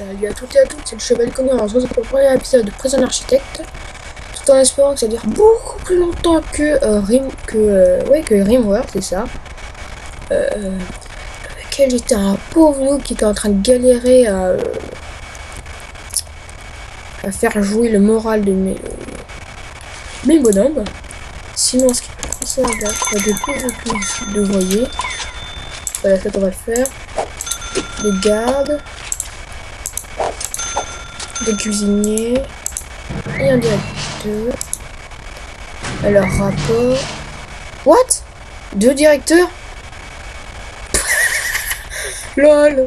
Salut à toutes et à tous, c'est le Chevalier Connu. On se retrouve pour le premier épisode de Prison Architect, tout en espérant que ça dure beaucoup plus longtemps que Rimworld, c'est ça. Lequel était un pauvre loup qui était en train de galérer à faire jouer le moral de mes bonhommes. Sinon, ce qui ça va être de plus en plus de voyer. Voilà, ça on va le faire. Des gardes. Des cuisiniers et un directeur. Alors rapport. What? 2 directeurs? LOL.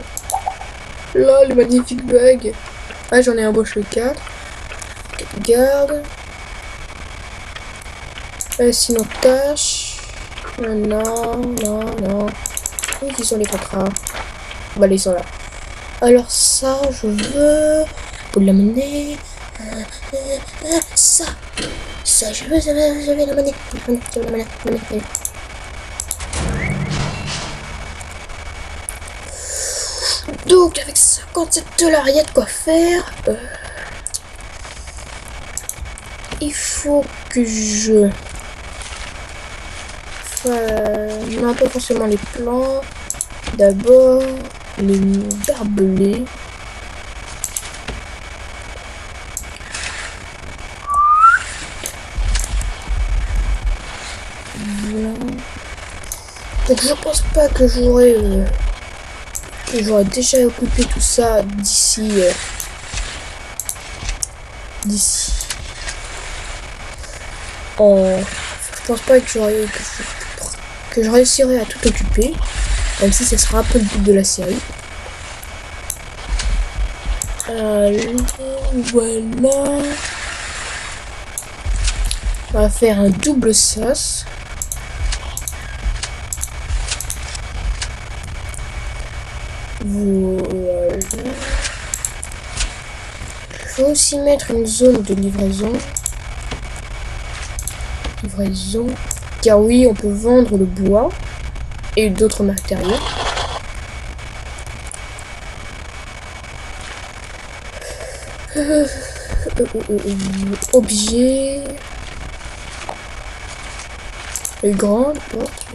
LOL, magnifique bug. Ah, j'en ai embauché 4. 4 gardes. Sinon tâche. Non. Où ils sont les contrats? Bah là, ils sont là. Alors ça, je veux l'amener. Ça, je vais l'amener. Donc avec 57 $, il y a de quoi faire. Il faut que je non, pas forcément les plans. D'abord les barbelés. Voilà. Donc je pense pas que j'aurais déjà occupé tout ça d'ici je pense pas que je réussirai à tout occuper, même si ce sera un peu le but de la série. Voilà. On va faire un double sauce. Voilà. Je vais aussi mettre une zone de livraison. Car oui, on peut vendre le bois et d'autres matériaux. Objet. Les grandes portes.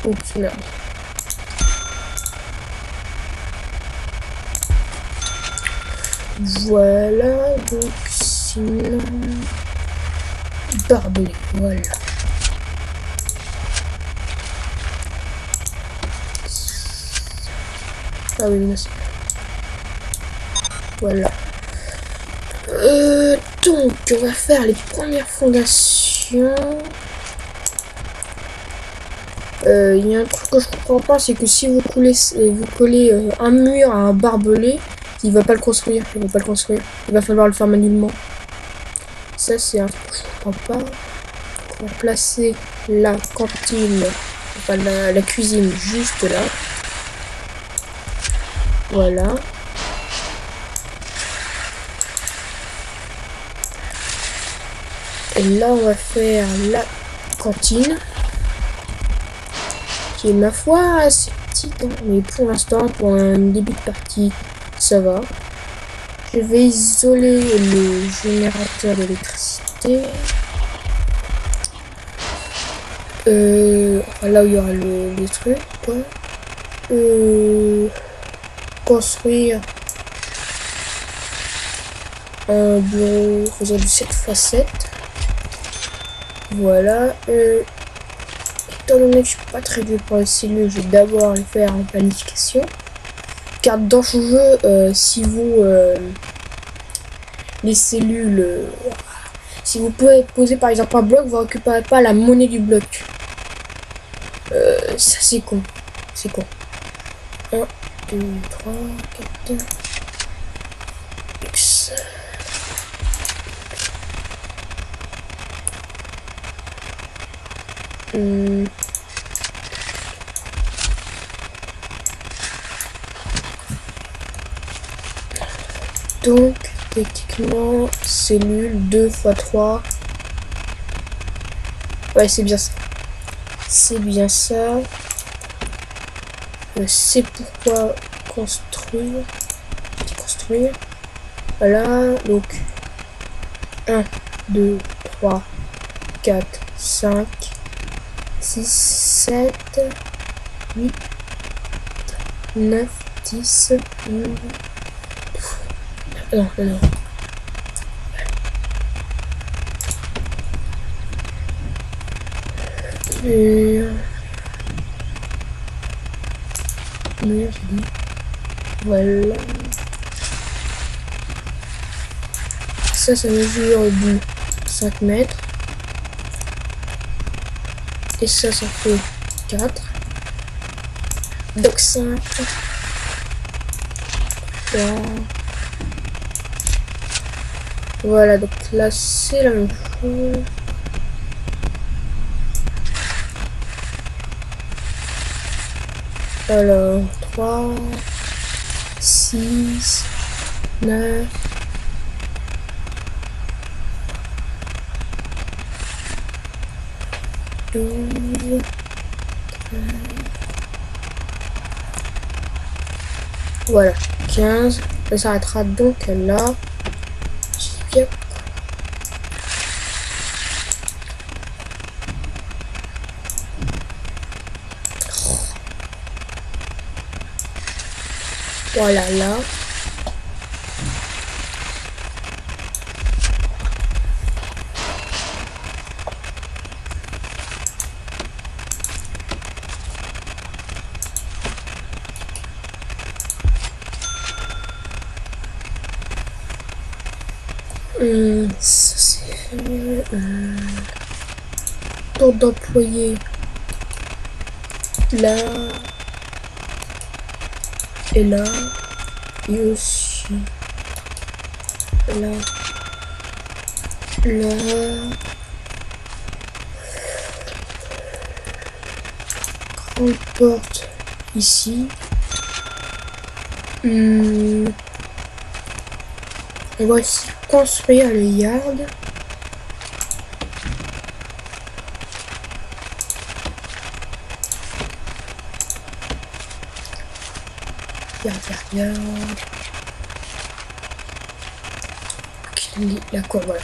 Oups, merde. Voilà, donc sinon barbelé, voilà. Ah oui, merci. Voilà. Donc on va faire les premières fondations. Il y a un truc que je comprends pas, c'est que si vous collez un mur à un barbelé, il va pas le construire, il va falloir le faire manuellement. Ça c'est un truc que je comprends pas. On va placer la cantine, enfin la cuisine juste là. Voilà. Et là on va faire la cantine, qui est ma foi assez petite, hein, mais pour l'instant, pour un début de partie, ça va. Je vais isoler le générateur d'électricité. Là où il y aura les trucs, quoi. Construire un bureau faisant du 7x7. Voilà. Étant donné que je suis pas très doué pour les cellules, je vais d'abord les faire en planification. Car dans ce jeu, si vous les cellules, si vous pouvez poser par exemple un bloc, vous récupérez pas la monnaie du bloc. Ça c'est con. 1, 2, 3, 4, X. Donc, techniquement, cellule 2 x 3. Ouais, c'est bien ça. C'est pourquoi construire construire. Petit construire. Voilà, donc 1, 2, 3, 4, 5, 6, 7, 8, 9, 10, 11. Non, non, non. Mur, j'ai dit. Voilà. Ça mesure du 5 mètres. Et ça fait 4. Donc 5. 3. Voilà, donc là c'est la même chose. Alors 3, 6, 9. Voilà, 15. Ça s'arrêtera donc là. Bien. Voilà là. Ça c'est fait. Tour d'employé. Là. Et là. Et aussi. Là. Là. Grande porte. Ici. Et voici construire le yard. Yard. La cour, voilà.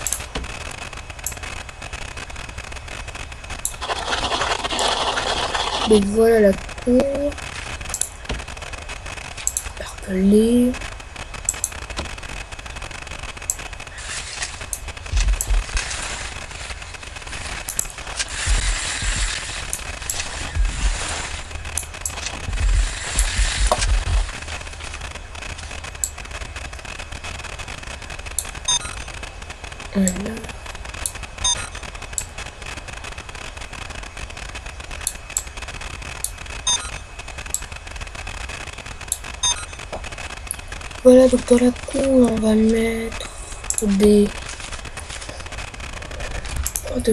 Donc voilà la cour. Barbelé. Voilà. Voilà, donc dans la cour, on va mettre des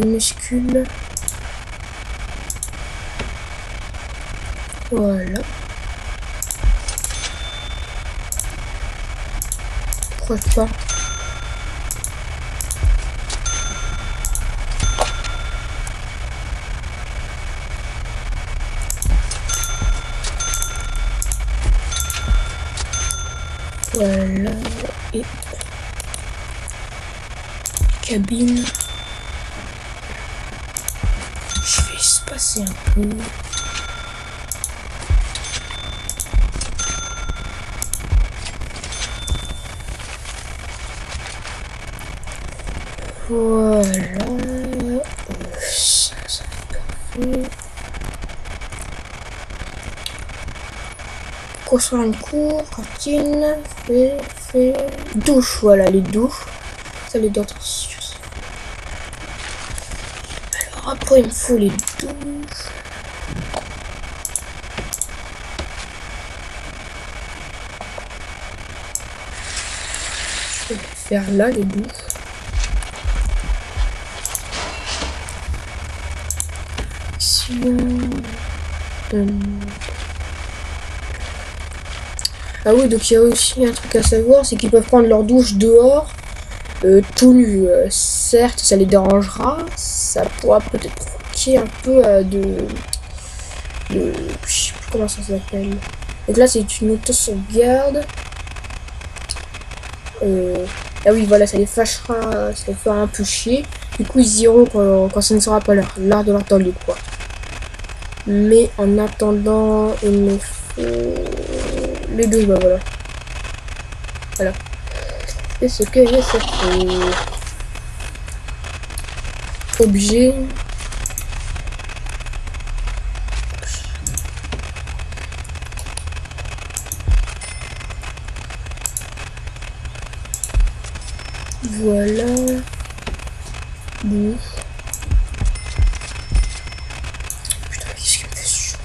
muscules. Voilà. Pourquoi pas? Voilà, et cabine. Je vais espacer un peu. Voilà. Ça fait. Construire une cour, cantine, douche, voilà les douches, ça les d'attention. Alors après il me faut les douches. Je vais faire là les douches. Sinon. Ah oui, donc il y a aussi un truc à savoir, c'est qu'ils peuvent prendre leur douche dehors, tout nu. Certes, ça les dérangera, ça pourra peut-être provoquer un peu je sais plus comment ça s'appelle. Donc là, c'est une auto-sauvegarde. Ah oui, voilà, ça les fâchera, ça les fera un peu chier. Du coup, ils iront quand ça ne sera pas l'heure de leur temps libre, quoi. Mais en attendant, il me faut les deux, bah voilà. Voilà. Et ce que j'ai, ça fait objet. Voilà. Bon. Putain, qu'est-ce qu'il me fait chaud.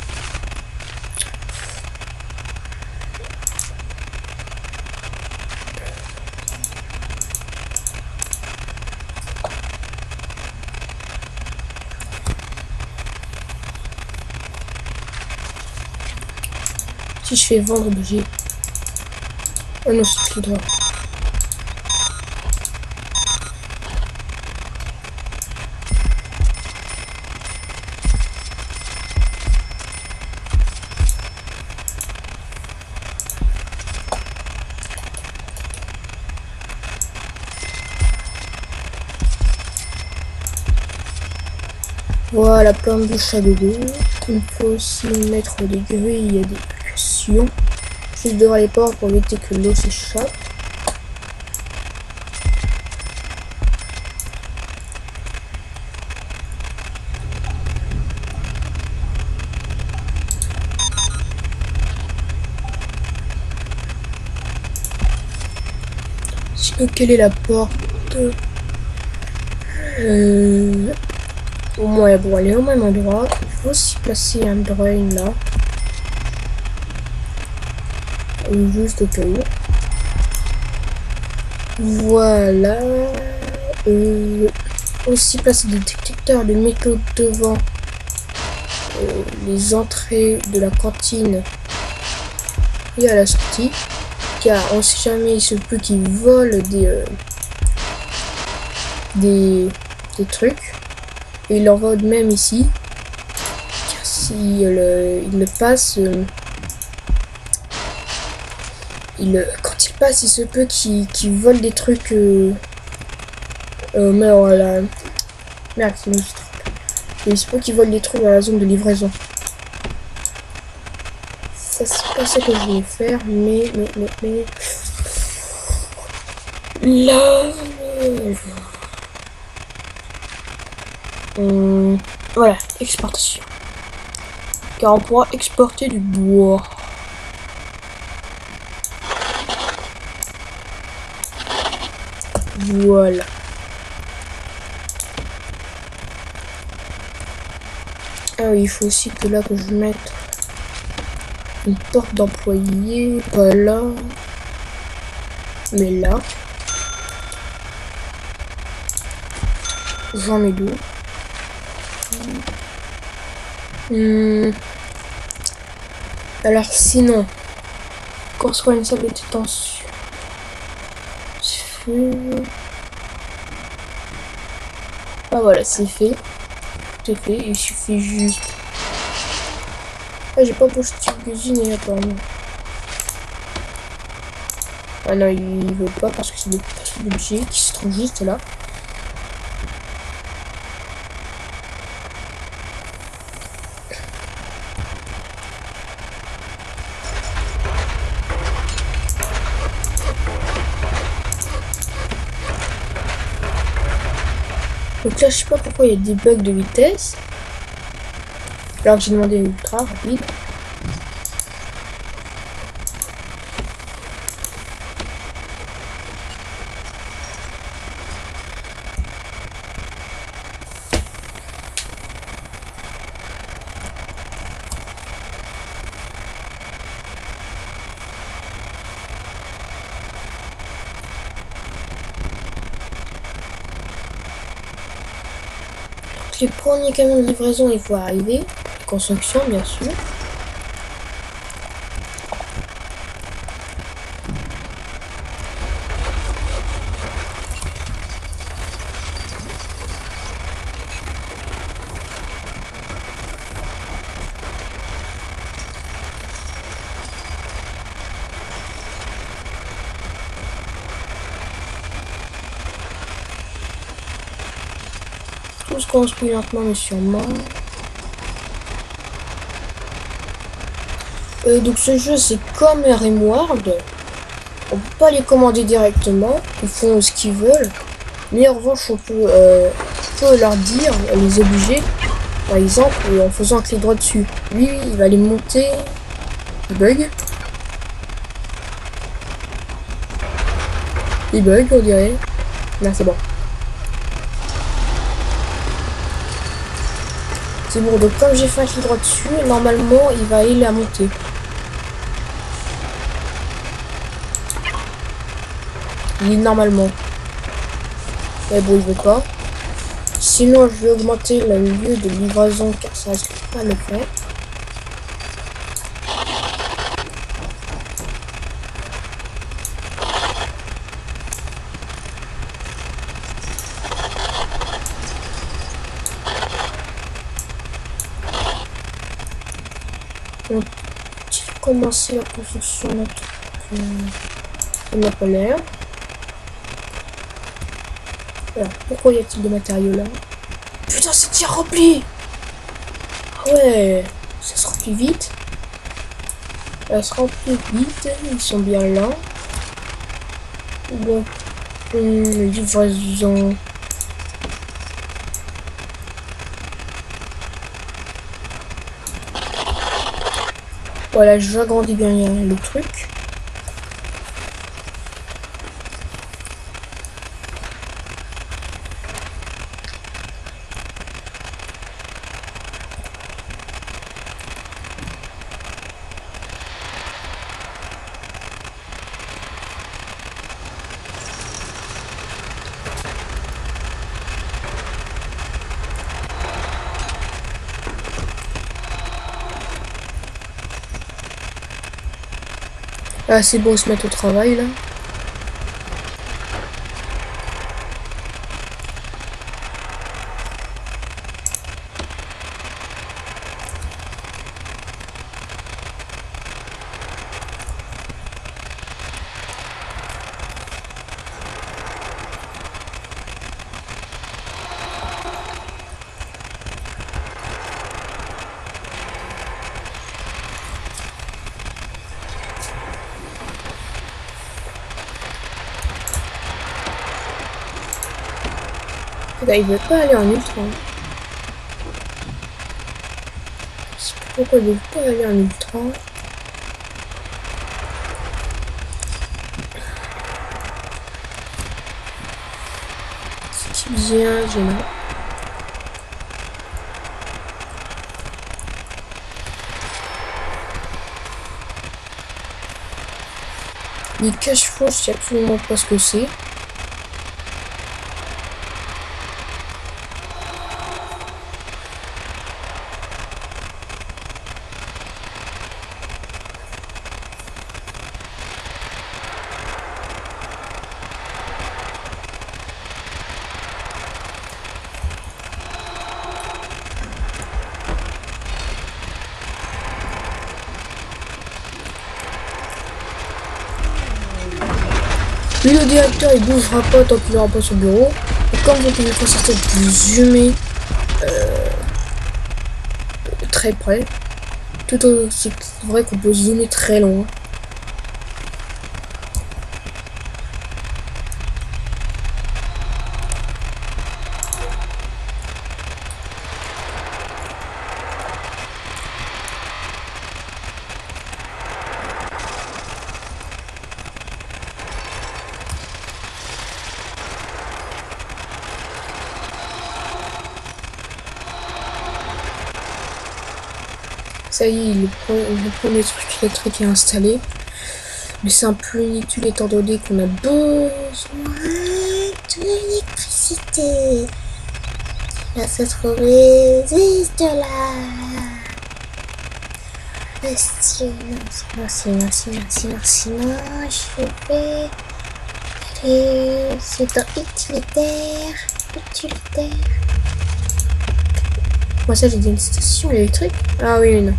Si je fais vendre objet. Oh non, c'est tout droit. Voilà, plein de bouches à dodo. Il faut aussi mettre des grilles d'évacuation juste devant les portes pour éviter que l'eau s'échappe. Quelle est la porte? Au moins, bon, elle est au même endroit. Il faut aussi placer un drain là. Juste au cas où. Voilà. Aussi placer des détecteurs de métaux devant les entrées de la cantine et à la sortie. Car on sait jamais, il se peut qu'ils volent des trucs. Et il en va de même ici. Car si il le passe, quand il passe, il se peut qu'il vole des trucs. Mais voilà. Merde, c'est une il se peut qu'il vole des trucs dans la zone de livraison. Ça, c'est pas ça que je voulais faire, mais. Là. Voilà, exportation. Car on pourra exporter du bois. Voilà. Ah oui, il faut aussi que là que je mette une porte d'employé, pas là, mais là. J'en ai deux. Alors sinon, construire une salle de détention. C'est fait. Ah voilà, c'est fait. C'est fait, il suffit juste. Ah, j'ai pas posté cuisine apparemment. Ah non, il veut pas parce que c'est des petits budgets qui se trouvent juste là. Donc là, je sais pas pourquoi il y a des bugs de vitesse. Alors que j'ai demandé ultra rapide. Les premiers camions de livraison, il faut arriver. Construction, bien sûr. Tout se construit lentement mais sûrement. Donc ce jeu c'est comme RimWorld. On peut pas les commander directement. Ils font ce qu'ils veulent. Mais en revanche on peut leur dire, les obliger. Par exemple en faisant un clic droit dessus. Lui il va les monter. Il bug. Il bug on dirait. Là c'est bon. C'est bon, donc comme j'ai fait un clic droit dessus, normalement il va aller la monter. Il est normalement. Mais bon, il veut pas. Sinon, je vais augmenter le lieu de livraison car ça risque pas de le faire. On va commencer la construction de notre Napoléon. Alors, pourquoi y a-t-il des matériaux là? Putain, c'est déjà rempli! Ah ouais, ça se remplit vite. Ça se remplit vite, ils sont bien là. Bon, livraison. Voilà, j'agrandis bien le truc. Ah, c'est beau se mettre au travail là. Là, il veut pas aller en ultra. Pourquoi il veut pas aller en ultra? C'est bien gênant. Les cache-faux, je sais absolument pas ce que c'est. Lui, le directeur, il bougera pas tant qu'il aura pas son bureau. Et comme vous pouvez constater, vous zoomez très près. Tout aussi vrai qu'on peut zoomer très loin. Ça y est, le premier truc électrique est installé. Mais c'est un peu inutile étant donné qu'on a besoin de l'électricité. Là, se trouver juste là. Sinon, je vais aller. C'est dans utilitaire. Moi, ça, j'ai dit une station électrique. Ah oui, non.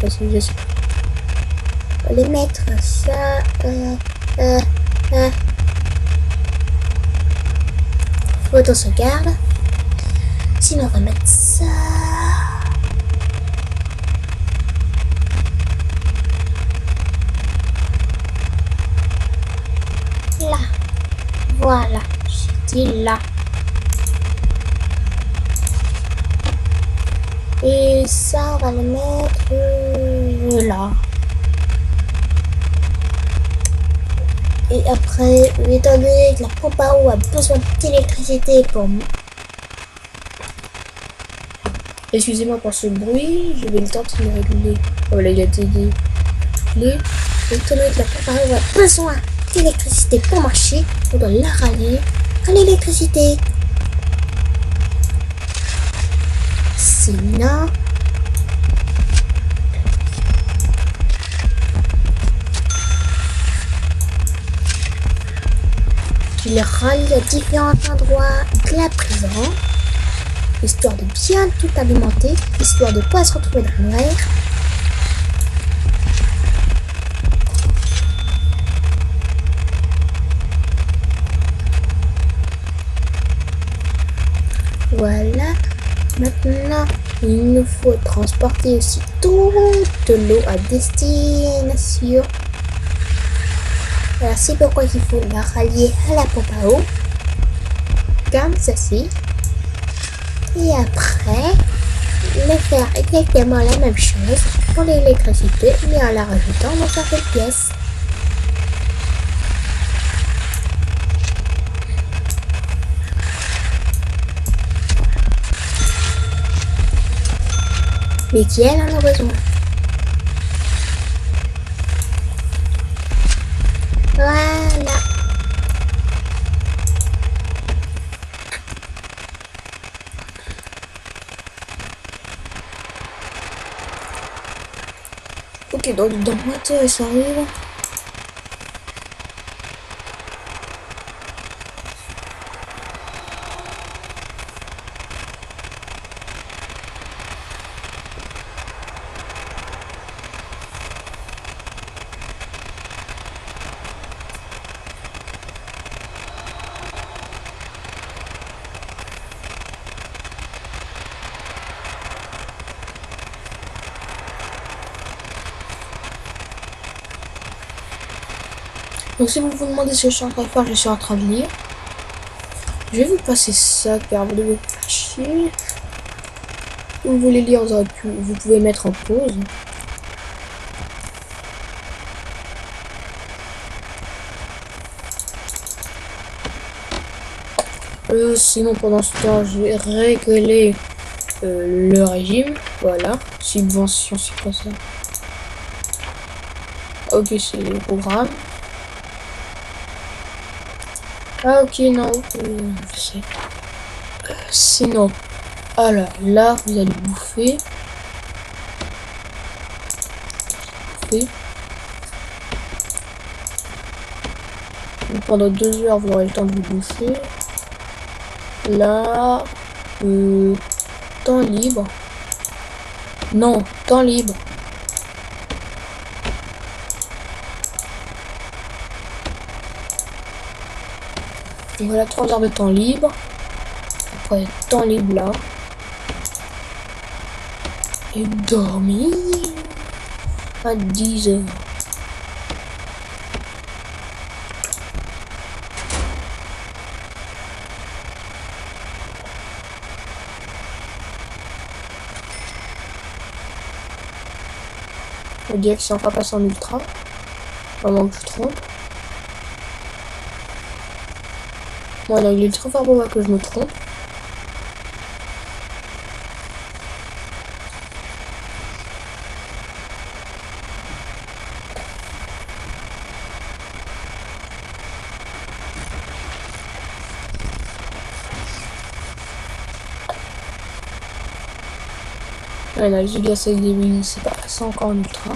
Je sais. On va les mettre ça. Faut être en sauvegarde. Sinon, on va mettre ça. Là. Voilà. J'ai dit là. Et ça, on va le mettre là. Et après, étant donné que la pompe à eau a besoin d'électricité pour moi. Excusez-moi pour ce bruit, je vais le tenter de le réguler. Voilà, il a été réglé. Étant donné que la pompe à eau a besoin d'électricité pour marcher, on doit la rallier à l'électricité. Sinon, tu les rallies à différents endroits de la prison, histoire de bien tout alimenter, histoire de ne pas se retrouver dans le noir. Voilà. Maintenant, il nous faut transporter aussi toute l'eau à destination. Alors, c'est pourquoi il faut la rallier à la pompe à eau, comme ceci. Et après, le faire exactement la même chose pour l'électricité, mais en la rajoutant dans certaines pièces. Mais qui elle en a besoin. Voilà. Ok, donc dans moitié, ça arrive. Donc si vous vous demandez ce que je suis en train de faire, je suis en train de lire. Je vais vous passer ça car vous devez faire chier. Si vous voulez lire, vous pouvez mettre en pause. Sinon pendant ce temps, je vais régler le régime. Voilà. Subvention, c'est quoi ça? Ok, c'est le programme. Ah ok, non, je sais. Sinon, alors là, vous allez bouffer. Donc, pendant 2 heures, vous aurez le temps de vous bouffer. Là, temps libre. Non, temps libre. Voilà, 3 heures de temps libre. Après, temps libre là. Et dormir à 10 heures. On dirait que c'est enfin passé en ultra. Vraiment que je trompe. Voilà, il est trop fort pour moi que je me trompe. Voilà, j'ai bien ça, c'est pas passé encore en ultra.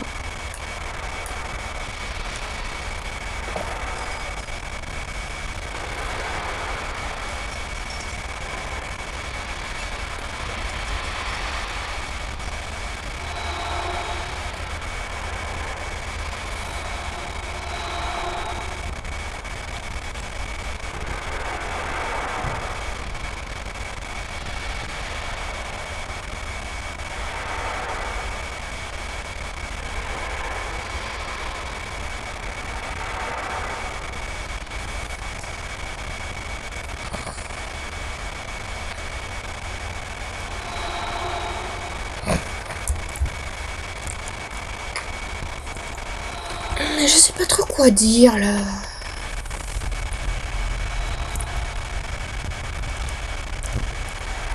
Pas trop quoi dire là.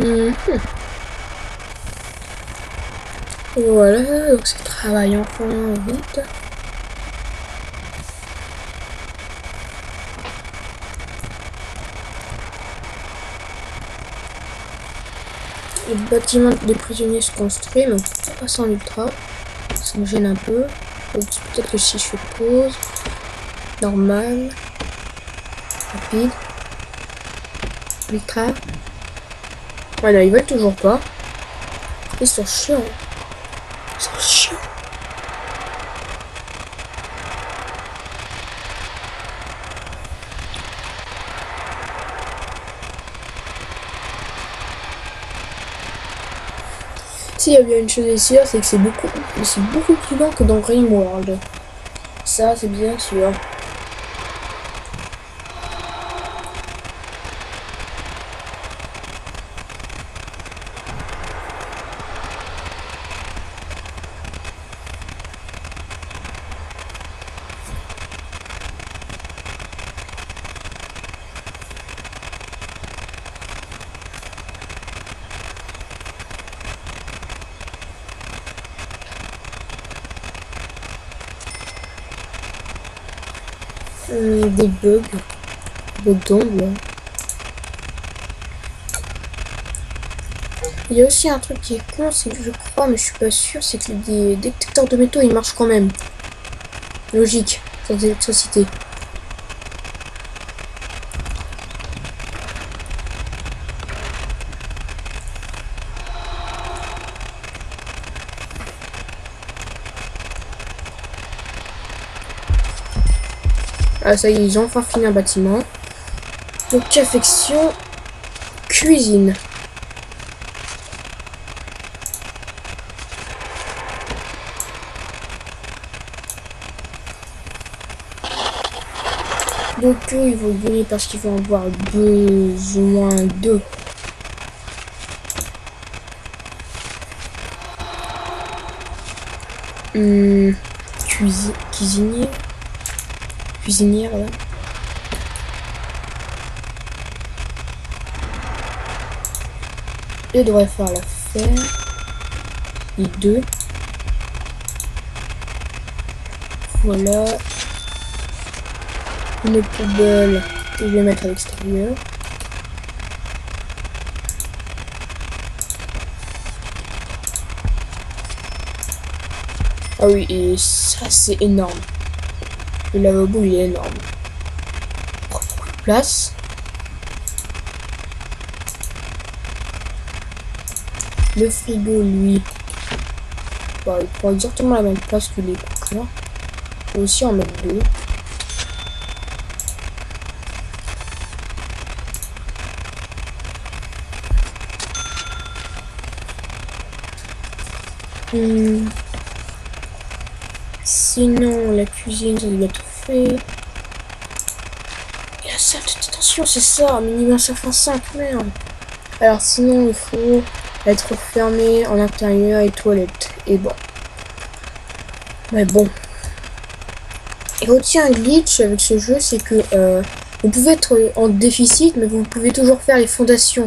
Et voilà, donc c'est travail enfin vite. Le bâtiment des prisonniers se construit, mais on passe en ultra. Ça me gêne un peu. Donc peut-être que si je fais pause, normal, rapide, ultra. Voilà, ils veulent toujours pas. Ils sont chiants. Ils sont chiants. S'il y a bien une chose à dire, c'est que c'est beaucoup plus lent que dans Rimworld. Ça, c'est bien sûr. Des bugs d'ombre. Il y a aussi un truc qui est con, c'est que je crois, mais je suis pas sûre, c'est que les détecteurs de métaux ils marchent quand même. Logique, sans électricité. Ah ça y est, ils ont enfin fini un bâtiment. Donc affection cuisine. Donc eux, ils vont gagner parce qu'ils vont avoir besoin de cuisinière là. Ils devraient faire l'affaire. Les deux. Voilà. Une poubelle, je vais mettre à l'extérieur. Ah oui, et ça c'est énorme. Le lavabo il est énorme. Il prend beaucoup de place. Le frigo lui, bah, il prend exactement la même place que les cookers. Il faut aussi en mettre deux. Sinon, la cuisine, ça doit être fait. Et la salle de détention, c'est ça, minimum 5, merde. Alors sinon, il faut être fermé en intérieur et toilette. Et bon. Mais bon. Et aussi un glitch avec ce jeu, c'est que vous pouvez être en déficit, mais vous pouvez toujours faire les fondations.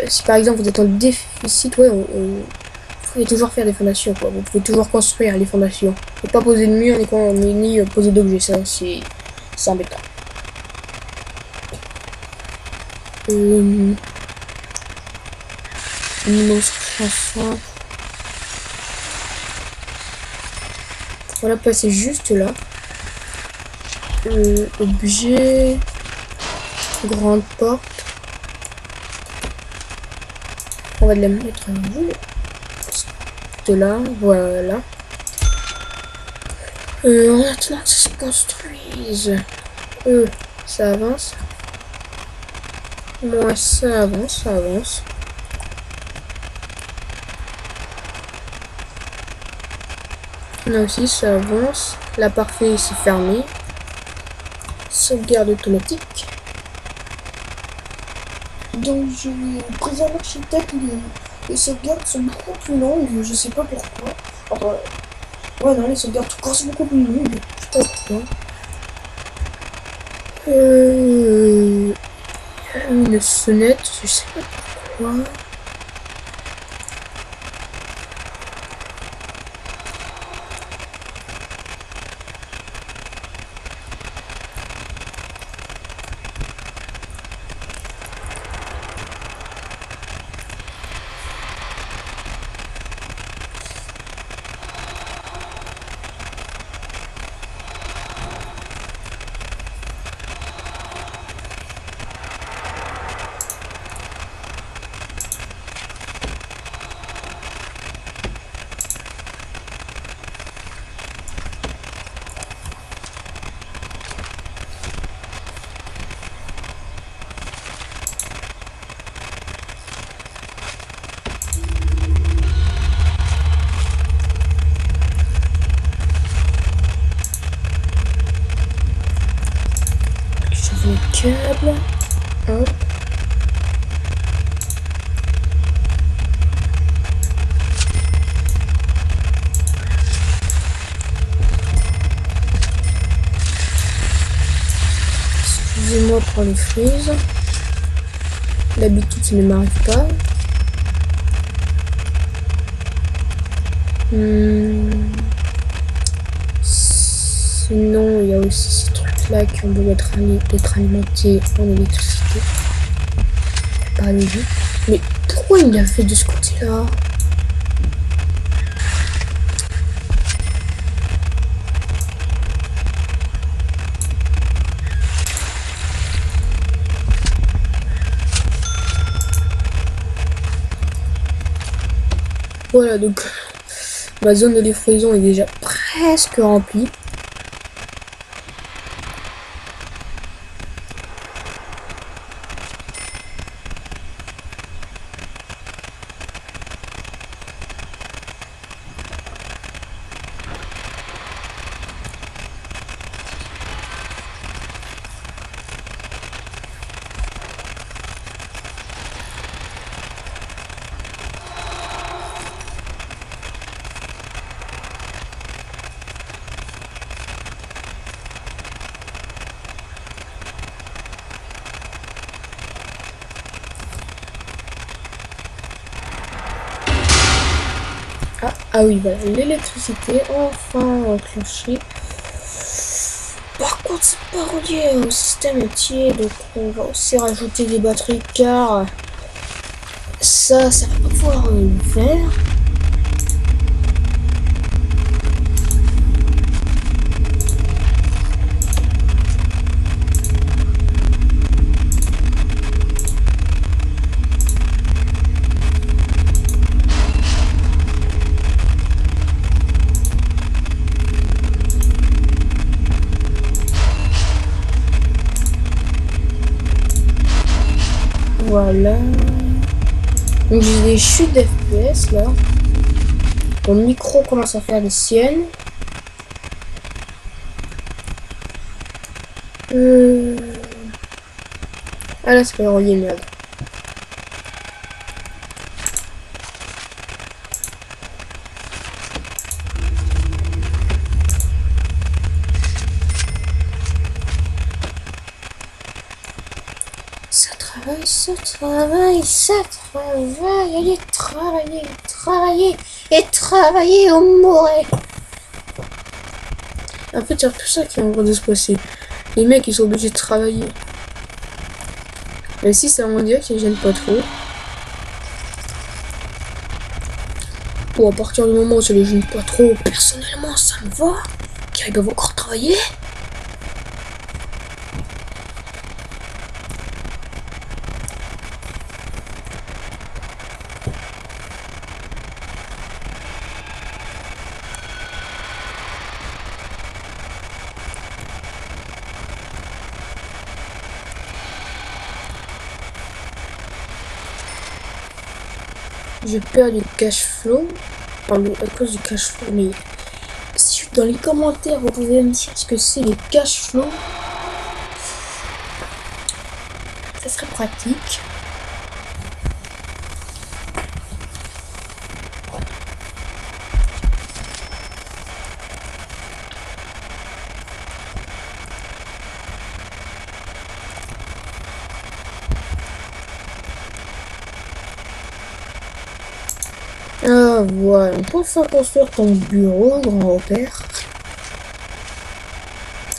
Si par exemple vous êtes en déficit, ouais, vous pouvez toujours faire des fondations, quoi. Vous pouvez toujours construire les fondations. Et pas poser de mur ni poser d'objets, ça c'est embêtant. Enfin. Voilà, passer juste là. Objet. Grande porte. On va la mettre de là, voilà. En attendant que ça se construise. Ça avance. Moi, ça avance, ça avance. Là aussi, ça avance. Là, parfait, c'est fermé. Sauvegarde automatique. Donc, je présente l'architecte. Les sauvegardes sont beaucoup plus longues. Je sais pas pourquoi. Enfin, ouais, non, les sauvegardes tout court sont beaucoup plus longues. pas pourquoi. Une sonnette, je sais pas pourquoi. Je veux le câble. Hop. Excusez-moi pour les frises. D'habitude, ça ne m'arrive pas. Sinon, il y a aussi ces trucs-là qui ont besoin d'être alimentés en électricité. Pas logique. Mais pourquoi il l'a fait de ce côté-là? Voilà, donc ma zone de livraison est déjà presque remplie. Ah oui, voilà, l'électricité enfin enclenchée. Par contre, c'est pas relié au système entier, donc on va aussi rajouter des batteries car ça va pas pouvoir le faire. Voilà. Donc j'ai des chutes d'FPS là. Mon micro commence à faire les siennes. Ah là c'est pas relié, merde. Ça travaille, allez travailler et travailler au mouret. En fait, c'est tout ça qui est en train de se passer. Les mecs, ils sont obligés de travailler. Mais si ça on dirait qu'ils gênent pas trop. Bon, à partir du moment où ça les gêne pas trop, personnellement, ça me va. Qu'ils doivent encore travailler. Je perds du cash flow à cause du cash flow. Mais si dans les commentaires vous pouvez me dire ce que c'est les cash flow, ça serait pratique. voilà. On peut enfin construire ton bureau, grand-père.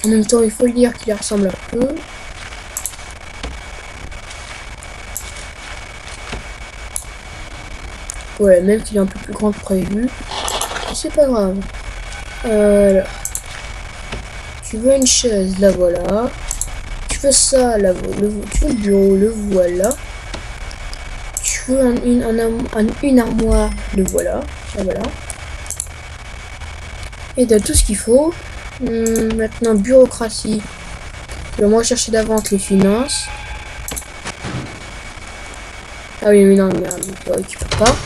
En même temps, il faut le dire qu'il ressemble un peu. Ouais, même qu'il est un peu plus grand que prévu. C'est pas grave. Alors. Tu veux une chaise, la voilà. Tu veux ça, tu veux le bureau, le voilà. Tu veux une armoire, le voilà. La voilà. Et t'as tout ce qu'il faut. Maintenant, bureaucratie. Tu vas moi chercher d'avance les finances. Ah oui, mais non, merde, tu peux pas.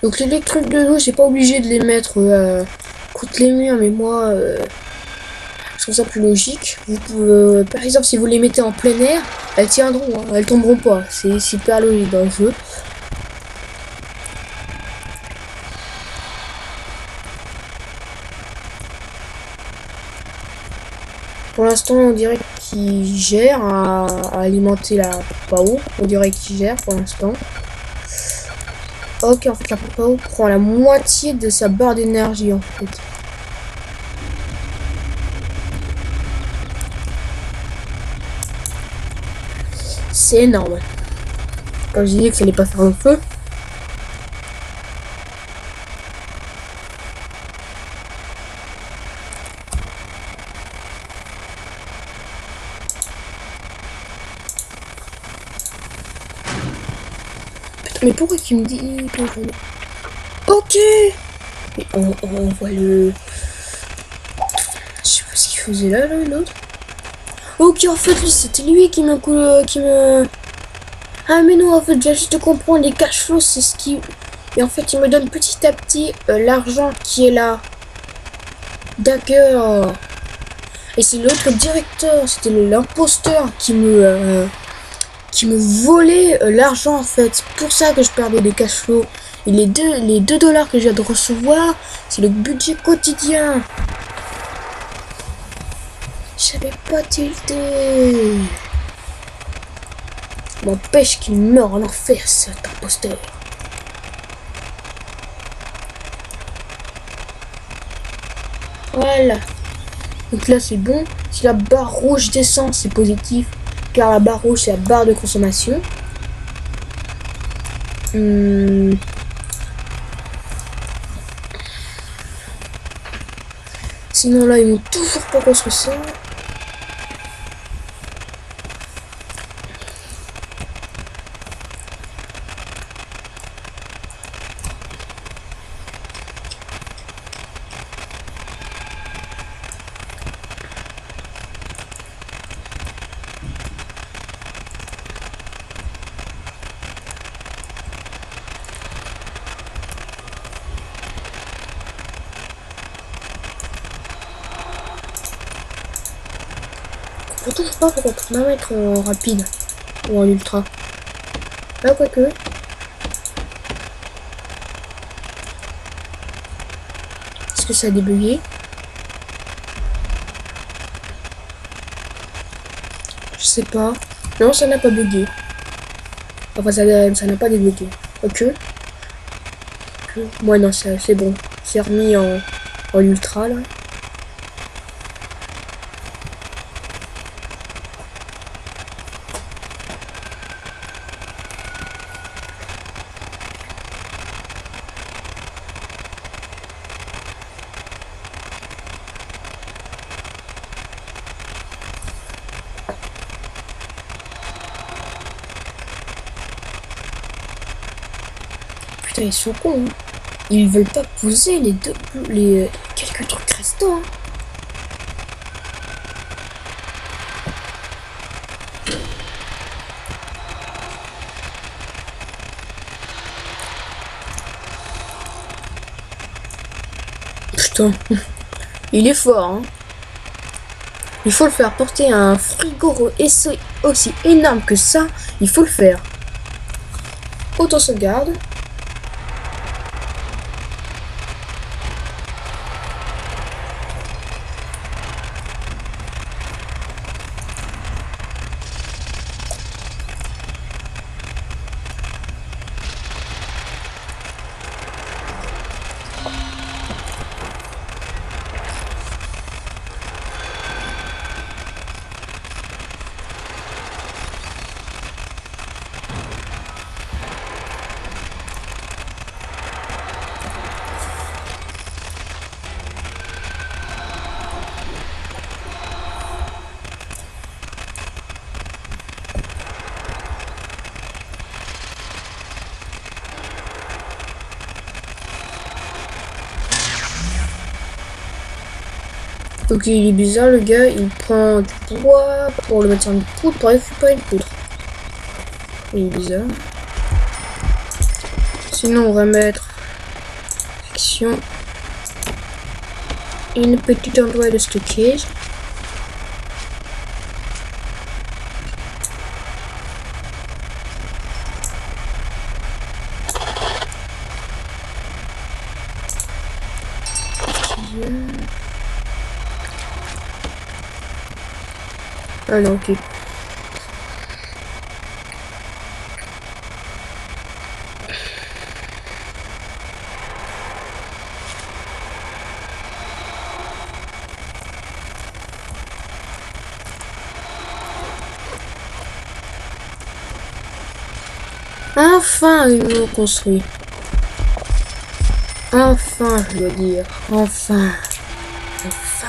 Donc les trucs de l'eau, j'ai pas obligé de les mettre contre les murs, mais moi, je trouve ça plus logique. Vous pouvez, par exemple, si vous les mettez en plein air, elles tiendront, hein, elles tomberont pas. C'est super logique dans le jeu. Pour l'instant, on dirait qu'il gère à alimenter la PAO. On dirait qu'il gère pour l'instant. Ok, en fait, la PAO prend la moitié de sa barre d'énergie, en fait. C'est énorme. Quand je disais que ça allait pas faire le feu. Mais pourquoi tu me dis... Ok. Mais on voit le... Je sais pas ce qu'il faisait là, l'autre. Ok, en fait, c'était lui qui me... Ah mais non, en fait, j'ai juste de comprendre, les cash flows, c'est ce qui... Et en fait, il me donne petit à petit l'argent qui est là. D'accord. Et c'est l'autre directeur, c'était l'imposteur qui me volait l'argent en fait. C'est pour ça que je perdais des cash flows. Et les 2 dollars que je viens de recevoir, c'est le budget quotidien. J'avais pas tilté. M'empêche qu'il meurt en enfer, cet imposteur. Voilà. Donc là c'est bon. Si la barre rouge descend, c'est positif. Car la barre rouge c'est la barre de consommation. Sinon là ils m'ont toujours pas construit ça. Je trouve pas pourquoi on peut pas mettre en rapide ou en ultra. Là, quoique. Est-ce que ça a débugué? Je sais pas. Non, ça n'a pas bugué. Enfin, ça n'a pas débugué. Ok. Moi, non, c'est bon. C'est remis en ultra là. Putain, ils sont cons. Hein. Ils veulent pas poser les quelques trucs restants. Hein. Putain, il est fort. Hein. Il faut le faire porter un frigo aussi énorme que ça. Il faut le faire. Auto-sauvegarde. Ok, il est bizarre le gars, il prend du bois pour le mettre sur une poudre pour récupérer une poudre. Il est bizarre. Sinon on va mettre action. Une petite endroit de stockage. Ah non, ok. Enfin, ils l'ont construit. Enfin, je dois dire. Enfin. Enfin.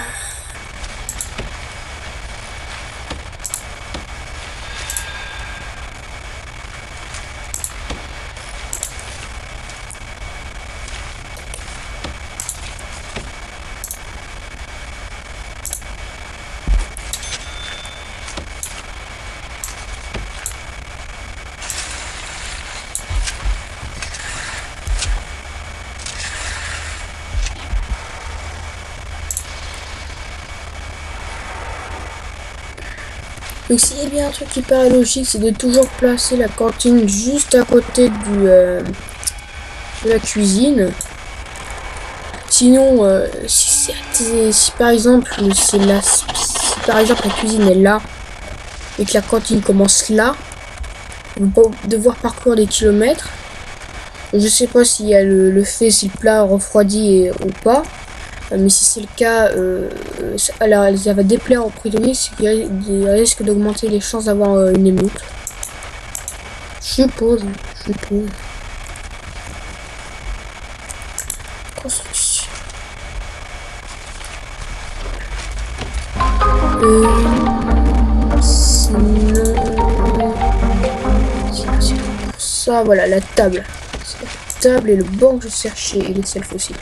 Donc s'il y a bien un truc qui paraît logique, c'est de toujours placer la cantine juste à côté de la cuisine. Sinon, si par exemple la cuisine est là et que la cantine commence là, on va pas devoir parcourir des kilomètres. Je sais pas s'il y a le fait si le plat refroidit ou pas. Mais si c'est le cas, ça va déplaire aux prisonniers, ce qui risque d'augmenter les chances d'avoir une émeute. Je suppose. Construction. Sinon... Ça, voilà, la table. La table et le banc que je cherchais, et les selfs aussi.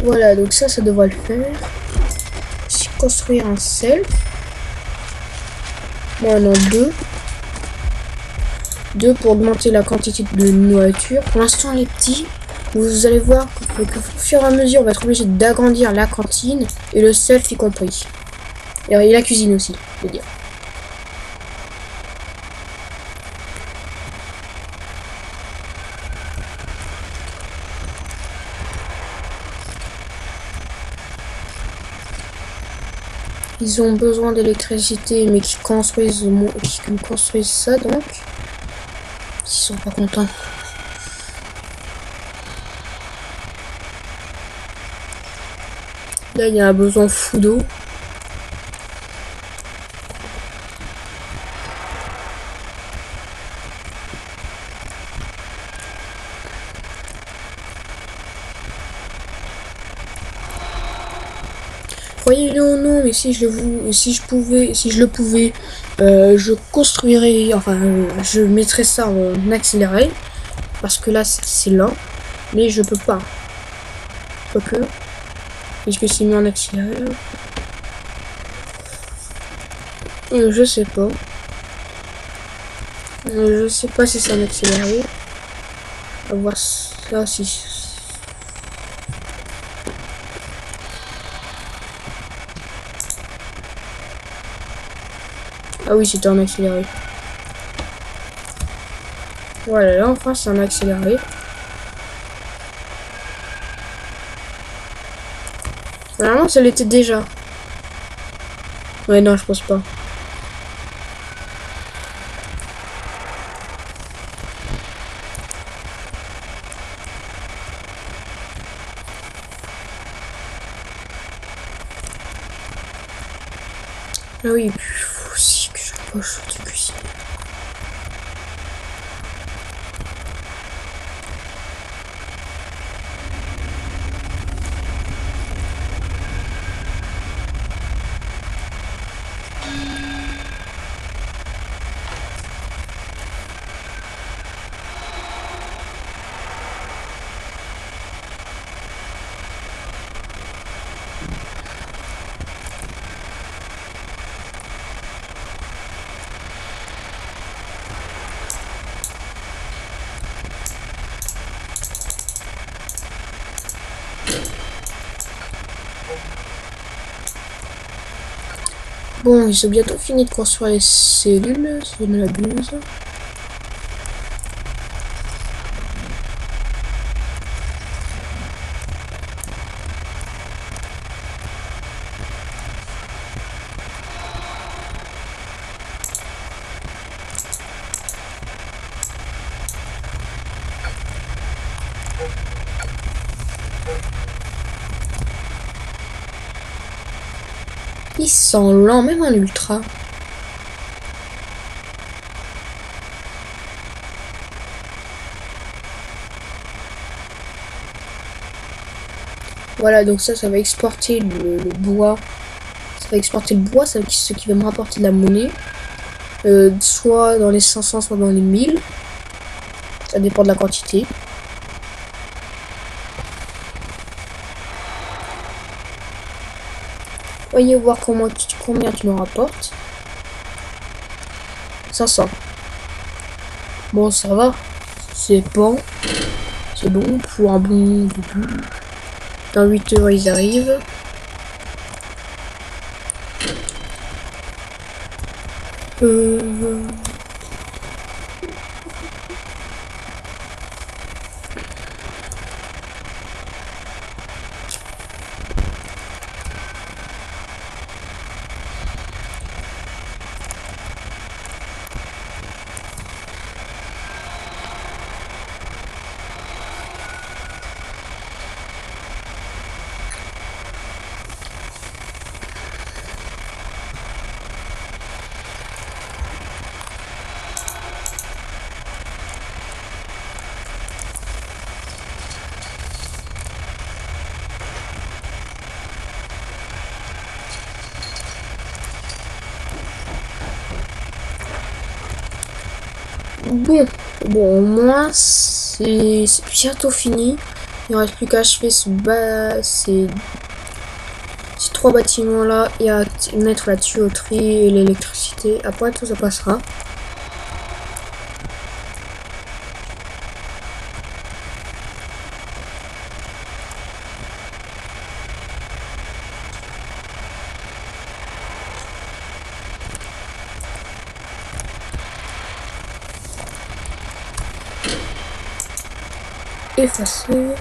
Voilà, donc ça devrait le faire. Construire un self. Bon, non, deux pour augmenter la quantité de nourriture. Pour l'instant, les petits, vous allez voir que au fur et à mesure, on va être obligé d'agrandir la cantine et le self y compris. Et la cuisine aussi, je veux dire. Ils ont besoin d'électricité, mais qui construisent ça, donc ils sont pas contents. Là, il y a un besoin fou d'eau. Croyez-le ou non, mais si je le pouvais, je construirais, enfin, je mettrais ça en accéléré, parce que là, c'est lent, mais je peux pas. Quoique, est-ce que c'est mis en accéléré? Je sais pas. Je sais pas si c'est en accéléré. On va voir ça si. Ah oui, c'était en accéléré. Voilà, là enfin c'est un accéléré. Normalement ça l'était déjà. Ouais non je pense pas. Ah oui, puis il faut aussi que je poche de cuisine. Bon, ils ont bientôt fini de construire les cellules, si je ne l'abuse. Ils sont lents, même en ultra. Voilà, donc ça va exporter le bois. Ça va exporter le bois, ce qui va me rapporter de la monnaie. Soit dans les 500, soit dans les 1000. Ça dépend de la quantité. Voyez voir combien tu nous rapportes. 500. Bon, ça va. C'est bon. C'est bon pour un bon début. Dans 8 heures, ils arrivent. Bon, au moins c'est bientôt fini. Il ne reste plus qu'à achever ces 3 bâtiments là et à mettre la tuyauterie et l'électricité. Après tout ça passera. Effacer.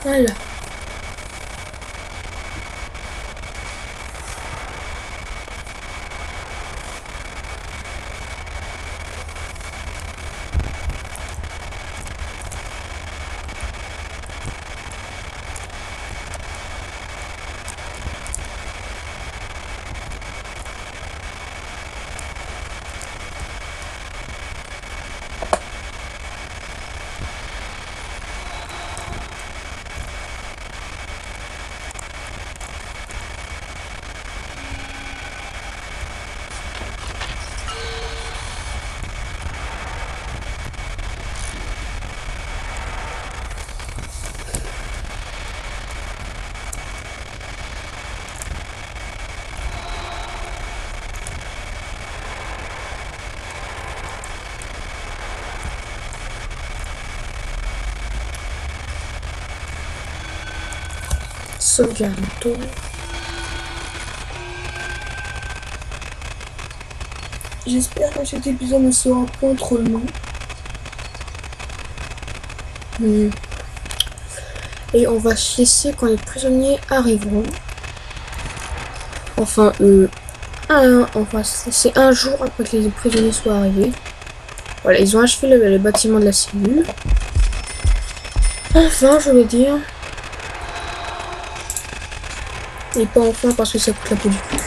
Voilà. Sauvegarde tout. J'espère que cet épisode ne sera pas trop long. Et on va se laisser quand les prisonniers arriveront. Enfin, on va se laisser un jour après que les prisonniers soient arrivés. Voilà, ils ont achevé le bâtiment de la cellule. Enfin, je veux dire. Et pas enfin parce que ça coûte la peau du cul.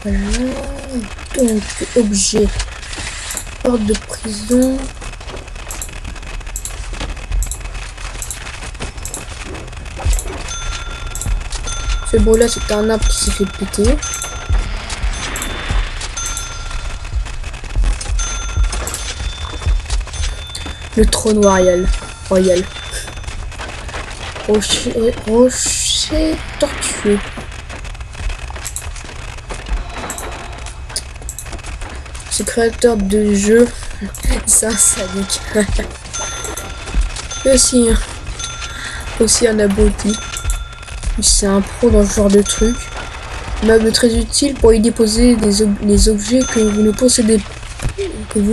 Voilà, donc objet, porte de prison. Ce beau là c'est un arbre qui s'est fait péter. Le trône royal. Rocher tortueux. Ce créateur de jeu, c'est un sadique. aussi un abruti. C'est un pro dans ce genre de truc. Meuble très utile pour y déposer les objets que vous ne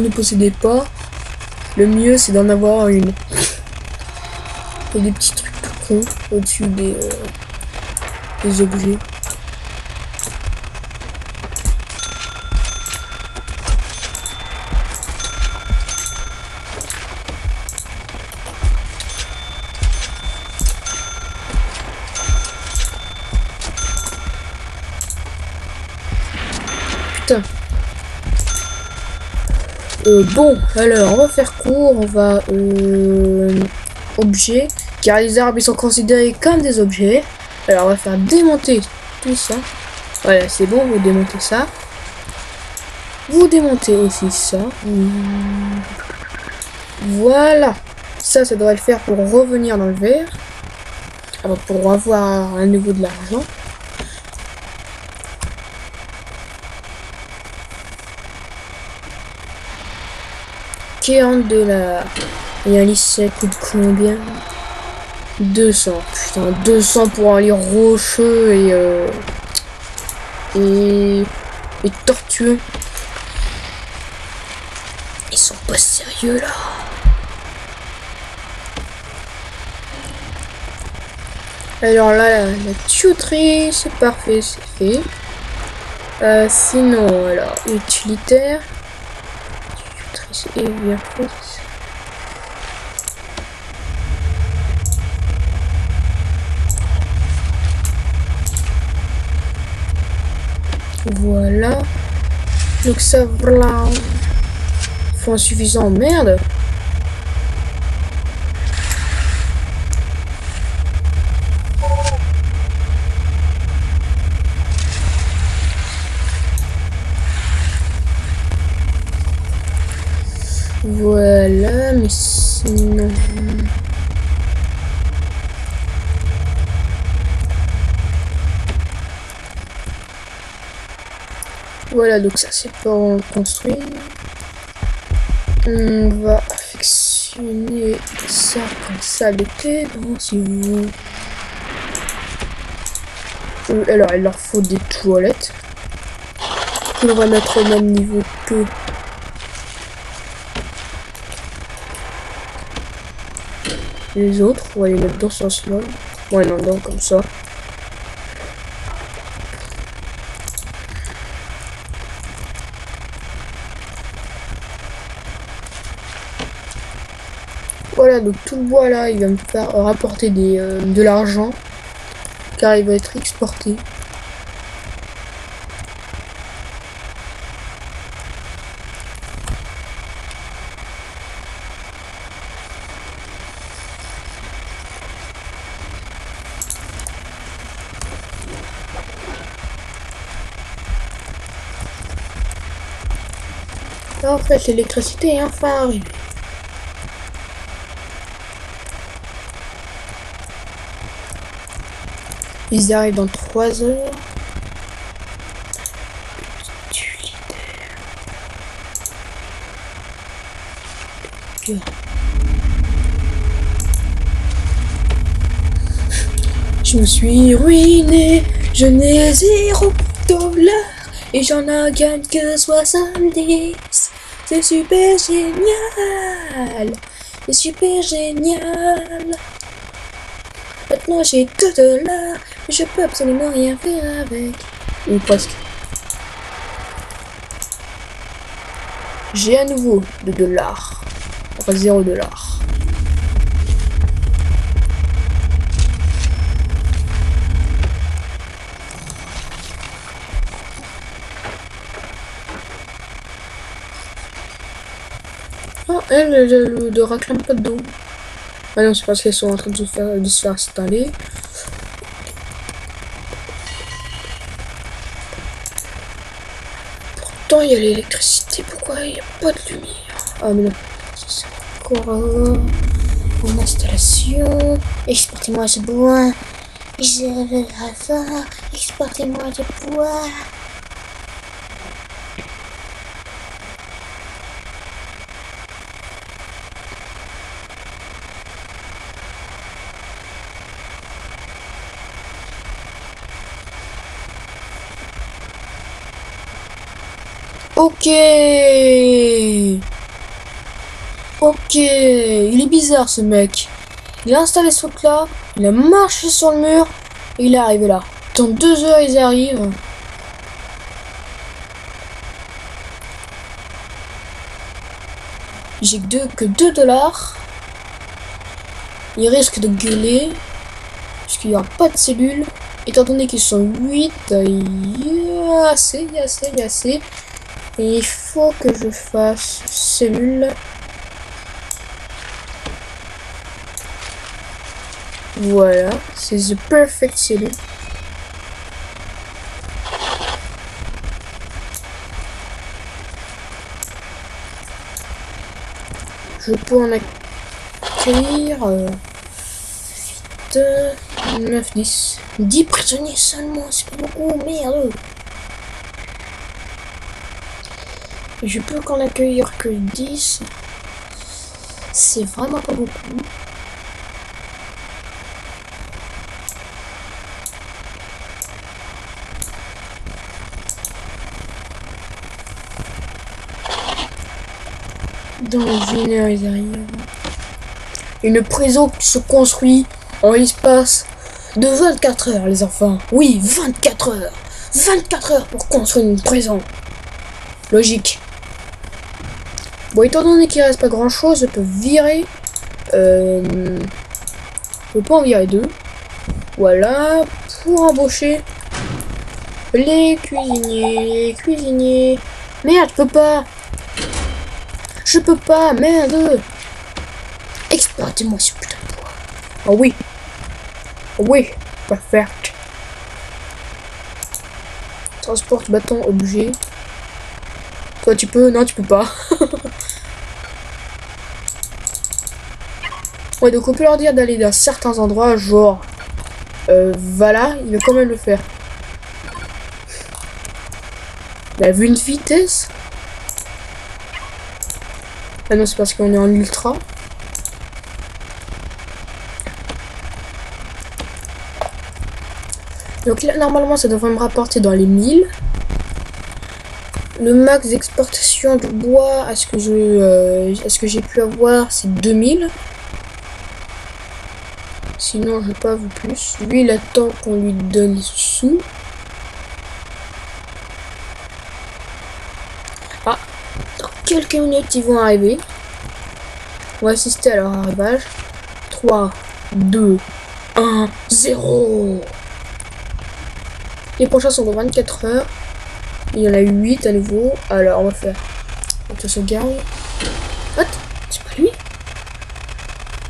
possédez pas. Le mieux c'est d'en avoir une. Il y a des petits trucs tout cons au-dessus des objets. Putain. Bon, alors on va faire court, on va objets, car les arbres ils sont considérés comme des objets. Alors on va faire démonter tout ça. Voilà, c'est bon, vous démontez ça. Vous démontez aussi ça. Voilà. Ça devrait le faire pour revenir dans le verre. Alors, pour avoir à nouveau de l'argent. $40. Et un lit ça coûte combien? 200. Putain, 200 pour un lit rocheux et tortueux. Ils sont pas sérieux là. Alors là, la tuyauterie, c'est parfait, c'est fait. Sinon, alors, utilitaire. Et bien fait. Voilà. Donc ça, voilà. Faut insuffisant, merde. Voilà, mais sinon... Voilà, donc ça c'est pas construit. On va affectionner ça comme ça l'été. Donc si vous... alors il leur faut des toilettes. On va mettre au même niveau que... les autres. On va les mettre dans ce sens-là. Ouais, non, comme ça. Voilà, donc tout le bois là, il va me faire rapporter de l'argent. Car il va être exporté. En fait, l'électricité est enfin arrivée. Ils arrivent dans 3 heures. Je me suis ruiné, je n'ai 0 $ et j'en gagne que 70. C'est super génial, c'est super génial. Maintenant j'ai 2 $, mais je peux absolument rien faire avec. Ou presque. J'ai à nouveau 2 $. Enfin 0 $. Ah, elle ne réclame pas d'eau. Ah non, c'est parce qu'elles sont en train de se faire installer. Pourtant, il y a l'électricité. Pourquoi il n'y a pas de lumière? Ah, mais non. C'est encore en installation. Exportez-moi ce bois. Je ça. Exportez-moi ce bois. Ok. Ok. Il est bizarre ce mec. Il a installé ce truc là. Il a marché sur le mur. Et il est arrivé là. Dans 2 heures, ils arrivent. J'ai que 2 $. Il risque de gueuler. Parce qu'il n'y aura pas de cellules. Étant donné qu'ils sont 8, il y a assez, il y a assez, il y a assez. Et il faut que je fasse cellule. Voilà, c'est the perfect cellule. Je peux en accueillir 9, 10. 10 prisonniers seulement, c'est pas beaucoup, merde. Je peux qu'en accueillir que 10. C'est vraiment pas beaucoup. Dans 1 heure, ils arrivent. Une prison qui se construit en l'espace de 24 heures, les enfants. Oui, 24 heures. 24 heures pour construire une prison. Logique. Bon, étant donné qu'il reste pas grand chose, je peux virer. Je peux pas en virer 2. Voilà. Pour embaucher les cuisiniers. Merde, je peux pas. Je peux pas, merde. Exploitez-moi ce putain de bois. Oh oui. Oh oui. Perfect. Transporte bâton objet. Toi tu peux? Non, tu peux pas. Ouais, donc on peut leur dire d'aller dans certains endroits, genre voilà, il va quand même le faire. Il a vu une vitesse. Ah non, c'est parce qu'on est en ultra. Donc là, normalement, ça devrait me rapporter dans les 1000. Le max d'exportation de bois à ce que j'ai pu avoir, c'est 2000. Sinon, je n'ai pas vu plus. Lui, il attend qu'on lui donne les sous. Ah, dans quelques minutes, ils vont arriver. On va assister à leur arrivage. 3, 2, 1, 0. Les prochains sont dans 24 heures. Il y en a eu 8 à nouveau. Alors, on va faire. On se garde. What? C'est pas lui?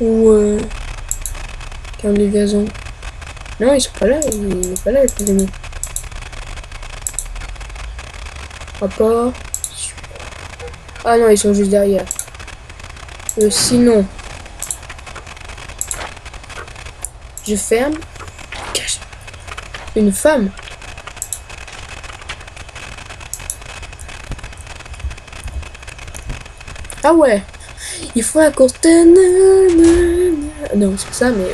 Ou comme les gazons. Non, ils sont pas là. Il est pas là, les prisonniers. Rapport. Ah non, ils sont juste derrière. Sinon, je ferme. Cache. Une femme. Ah ouais. Il faut accoster. Non, c'est ça, mais...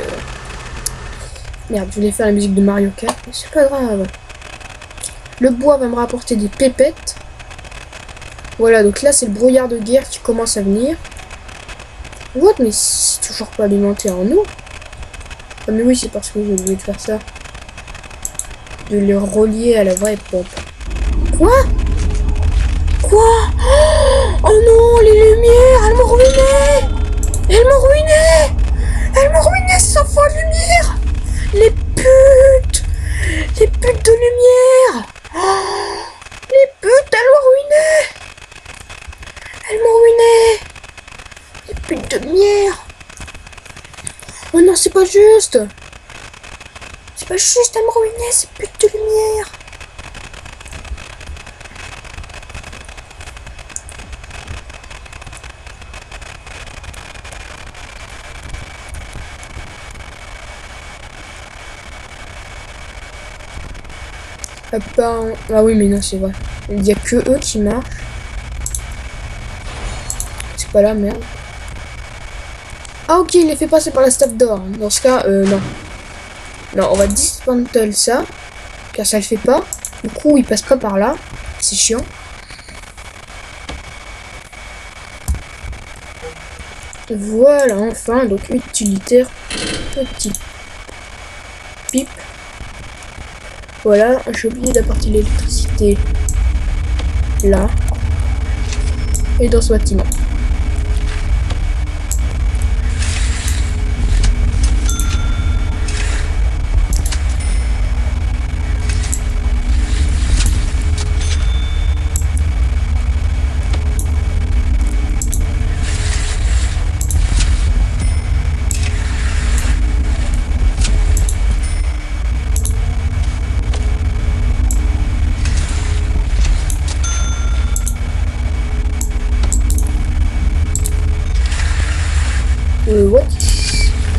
Merde, je voulais faire la musique de Mario Kart, mais c'est pas grave. Le bois va me rapporter des pépettes. Voilà, donc là, c'est le brouillard de guerre qui commence à venir. What? Mais c'est toujours pas alimenté en eau. Ah mais oui, c'est parce que j'ai oublié de faire ça. De le relier à la vraie pompe. Quoi? Quoi? Oh non, les lumières, elles m'ont ruiné! Elles m'ont ruiné! Elles m'ont ruiné, ces enfants de lumière! Les putes! Les putes de lumière! Oh, les putes, elles m'ont ruiné! Elles m'ont ruiné! Les putes de lumière! Oh non, c'est pas juste! C'est pas juste, elles m'ont ruiné, ces putes de lumière! Ah oui, mais non, c'est vrai. Il n'y a que eux qui marchent. C'est pas la merde. Ah ok, il les fait passer par la staff d'or. Dans ce cas, non. Non, on va dismantle ça. Car ça le fait pas. Du coup, il passe pas par là. C'est chiant. Voilà, enfin, donc utilitaire. Petit pipe. Voilà, j'ai oublié d'apporter l'électricité là. Et dans ce bâtiment. What?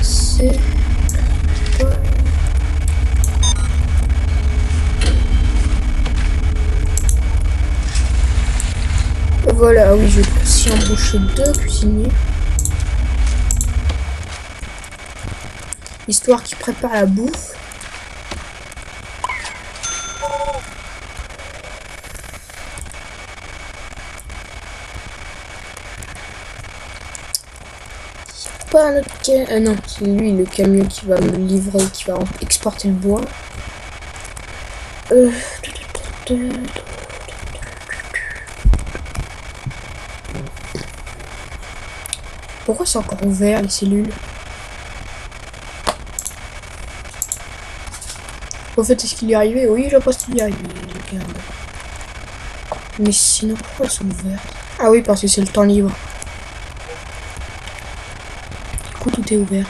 C'est... Voilà, oui, je vais aussi embaucher 2 cuisiniers. Histoire qu'ils préparent la bouffe. Pas un autre ah non, c'est lui le camion qui va me livrer, qui va exporter le bois. Pourquoi c'est encore ouvert les cellules? Au fait, est-ce qu'il est arrivé? Oui, je pense qu'il y est arrivé. Regarde. Mais sinon, pourquoi elles sont ouvertes? Ah oui, parce que c'est le temps libre. Du coup, tout est ouvert.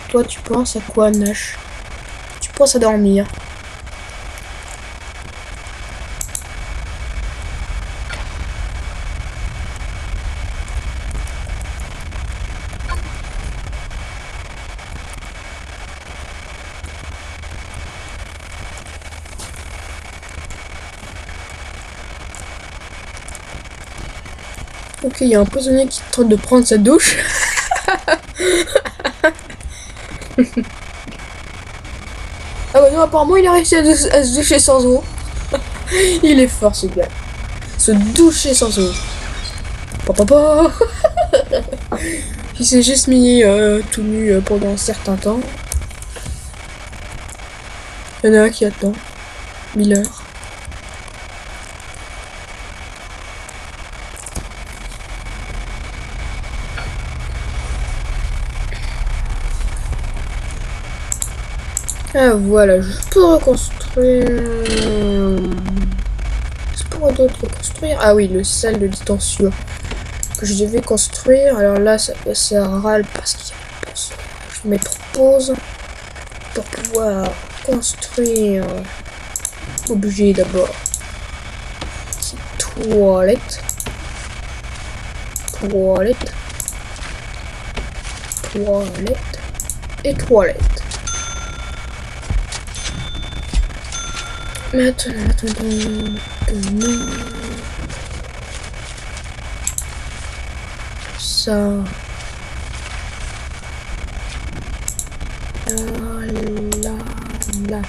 Toi, tu penses à quoi, Nash? Tu penses à dormir. Ok, il y a un prisonnier qui tente de prendre sa douche. Ah bah non, apparemment il a réussi à se doucher sans eau. Il est fort ce gars. Se doucher sans eau. Papa. Il s'est juste mis tout nu pendant un certain temps. Il y en a un qui attend. Miller. Ah voilà, je peux reconstruire... Je peux d'autres reconstruire. Ah oui, le salle de détention que je devais construire. Alors là, ça râle parce qu'il y a une pause. Je vais mettre pause pour pouvoir construire. Obligé d'abord. Petite toilette. toilette. Toilette. Et toilette. Maintenant. Ça. La.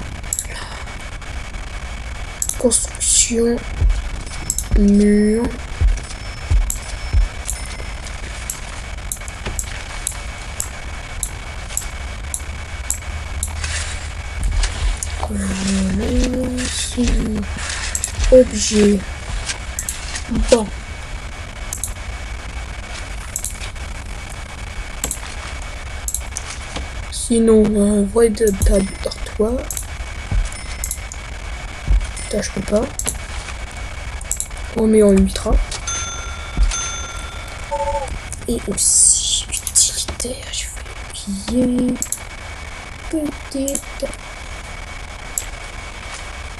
Construction. Mur. Objet. Bon. Sinon, void dortoir. Putain, je peux pas. On met en ultra. Et aussi utilitaire, je vais oublier. Petite.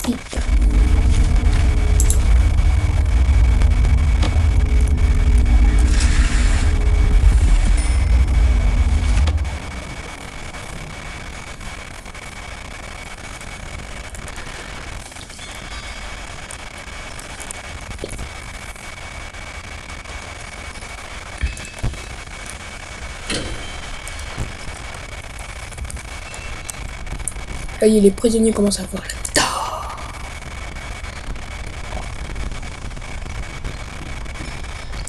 Pipe. Ça y est, les prisonniers commencent à voir là.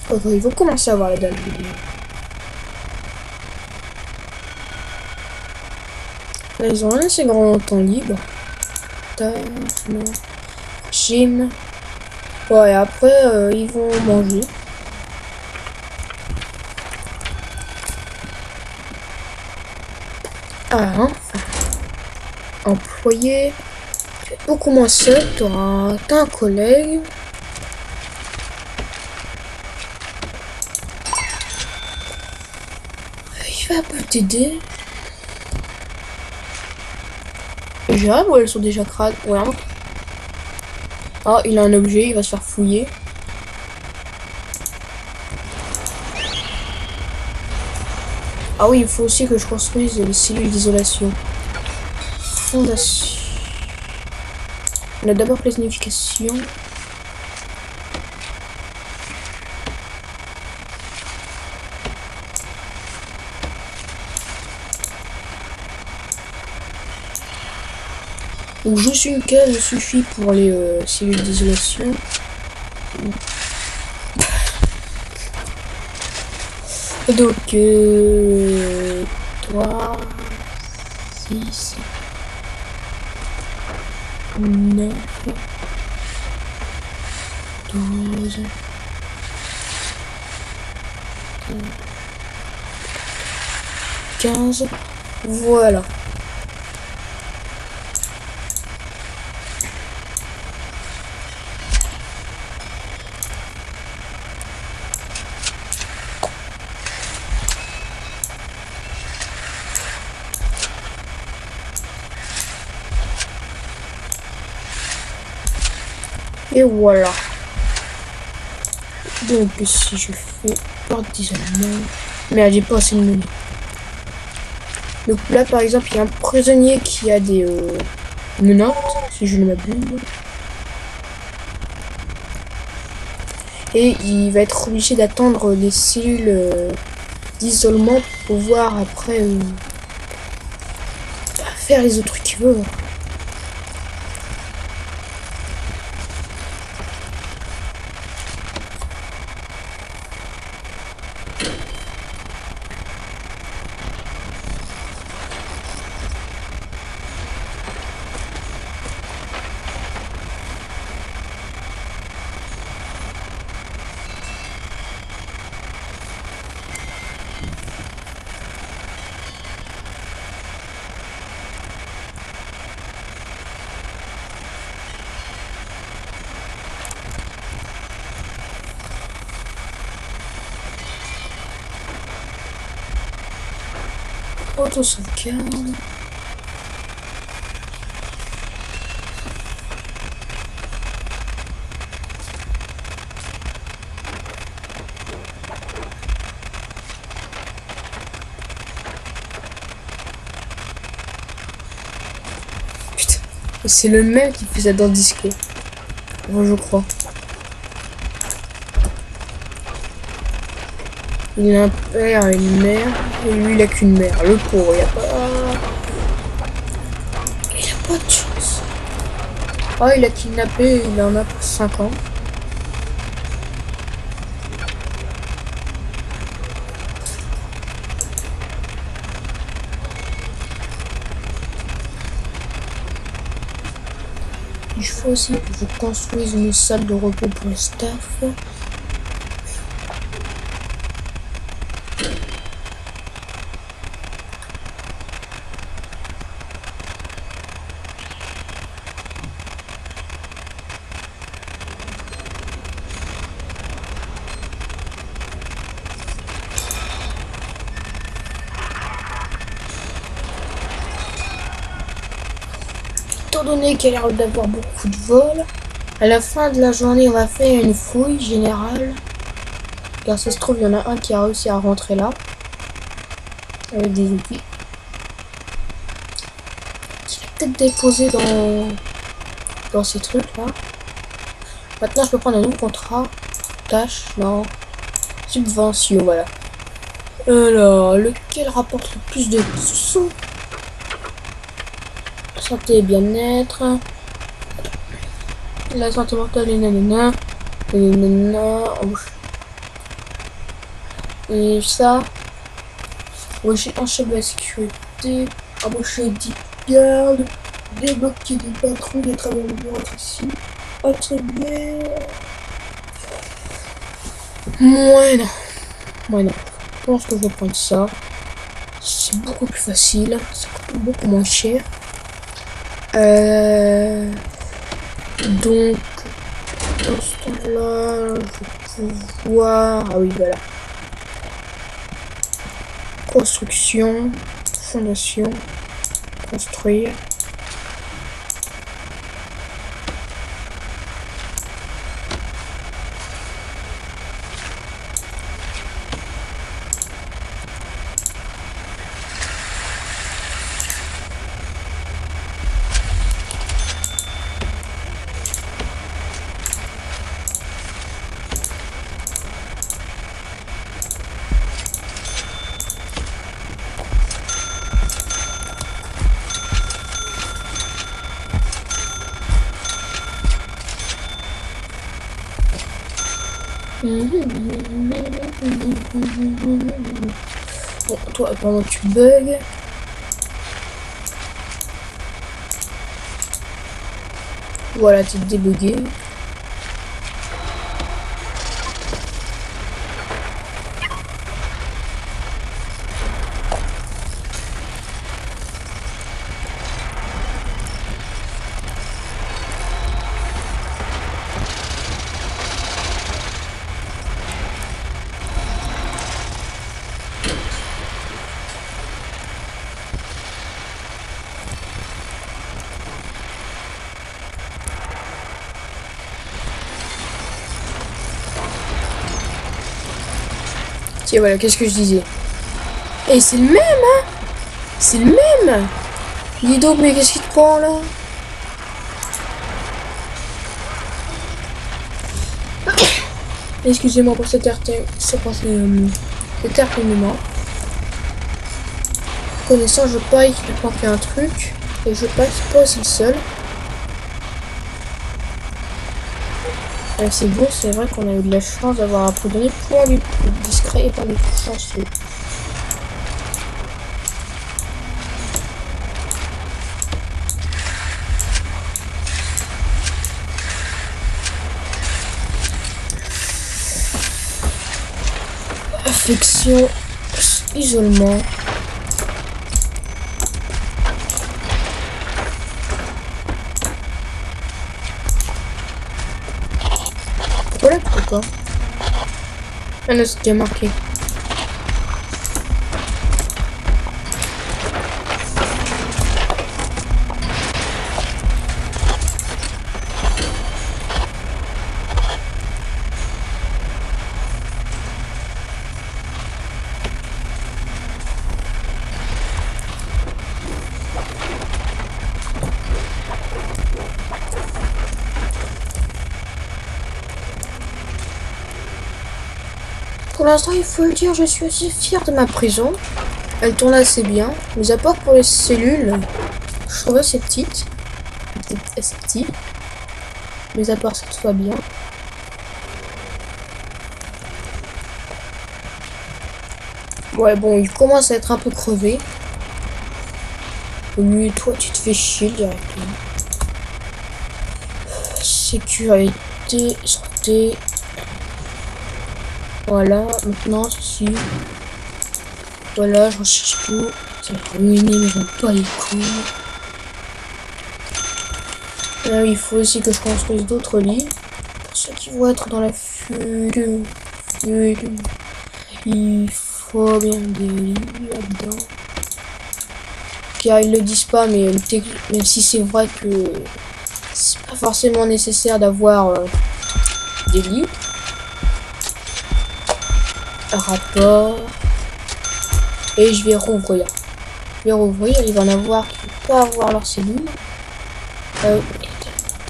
Ok, ils vont commencer à voir la dalle. Là, ils ont un assez grand temps libre. Gym. Ouais, après, ils vont manger. Ah, hein. Employé. Tu es beaucoup moins seul. T'as un collègue. Il va pas t'aider. Déjà, ou elles sont déjà crades. Ouais. Ah, il a un objet, il va se faire fouiller. Ah oui, il faut aussi que je construise les cellules d'isolation. Fondation. On a d'abord planification. Donc juste une case suffit pour les cellules d'isolation. Donc 3, 6, 9, 12, 15, voilà. Et voilà. Donc si je fais porte d'isolement. Merde, j'ai pas assez de menus. Donc là par exemple, il y a un prisonnier qui a des menottes, si je ne m'abuse. Et il va être obligé d'attendre les cellules d'isolement pour pouvoir après faire les autres trucs qu'il veut. Auto-sauvegarde. Et c'est le même qui fait ça dans Disco. Bon, je crois. Il a un père et une mère. Et lui, il a qu'une mère. Le pauvre, il a pas... Il a pas de chance. Ah, il a kidnappé, il en a pour 5 ans. Il faut aussi que je construise une salle de repos pour le staff. Étant donné qu'elle a l'air d'avoir beaucoup de vols, à la fin de la journée, on va faire une fouille générale. Car ça se trouve, il y en a un qui a réussi à rentrer là. Avec des outils. Qu'il a peut-être déposé dans ces trucs là. Maintenant, je peux prendre un nouveau contrat. Tâche, non. Subvention, voilà. Alors, lequel rapporte le plus de sous? Santé et bien-être. La santé mentale et nanana. Et nanana. Et ça. J'ai un chef de la sécurité. Embaucher 10 gardes. Débloquer des patrouilles à travers le bureau ici. Attribuer. Ouais, non. Ouais, non. Je pense que je vais prendre ça. C'est beaucoup plus facile. Ça coûte beaucoup moins cher. Donc, dans ce temps-là, je vais pouvoir... Ah oui, voilà. Construction, fondation, construire. Bon, toi, pendant que tu bugs. Voilà, t'es débugué. Tiens, voilà, qu'est-ce que je disais? Et c'est le même, hein? C'est le même! Dis donc, mais qu'est-ce qu'il te prend, là? Excusez-moi pour cet éternuement. Connaissant, je parie qu'il a manqué un truc. Et je passe pas aussi seul. C'est bon, c'est vrai qu'on a eu de la chance d'avoir appris pour les plus discrets et pas les plus chanceux. Affection, isolement. Voilà pourquoi. Ah non, c'est déjà marqué. Pour l'instant, il faut le dire, je suis assez fier de ma prison. Elle tourne assez bien. Mais à part pour les cellules, je trouve assez petite. Assez petit. Mais à part ça, tout va bien. Ouais, bon, il commence à être un peu crevé. Lui, toi, tu te fais chier directement. Sécurité, santé. Voilà, maintenant, ceci. Voilà, je recherche tout. Ça va ruiner, mais j'aime pas les couilles. Là, il faut aussi que je construise d'autres lits. Pour ceux qui vont être dans la fuite. Il faut bien des lits là-dedans. Car ils le disent pas, mais même si c'est vrai que c'est pas forcément nécessaire d'avoir des lits. Rapport. Et je vais rouvrir. Je vais rouvrir, il va en avoir qui ne vont pas avoir leur cellule.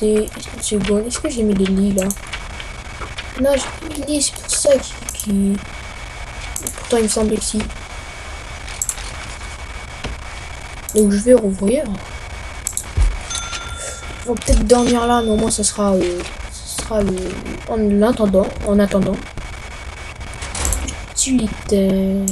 Une seconde, est-ce que j'ai mis des lits là? Non, j'ai mis des lits, c'est pour ça qui... Pourtant il me semblait que si. Donc je vais rouvrir. On va peut-être dormir là, mais au moins ça sera le... En attendant. Utilitaire.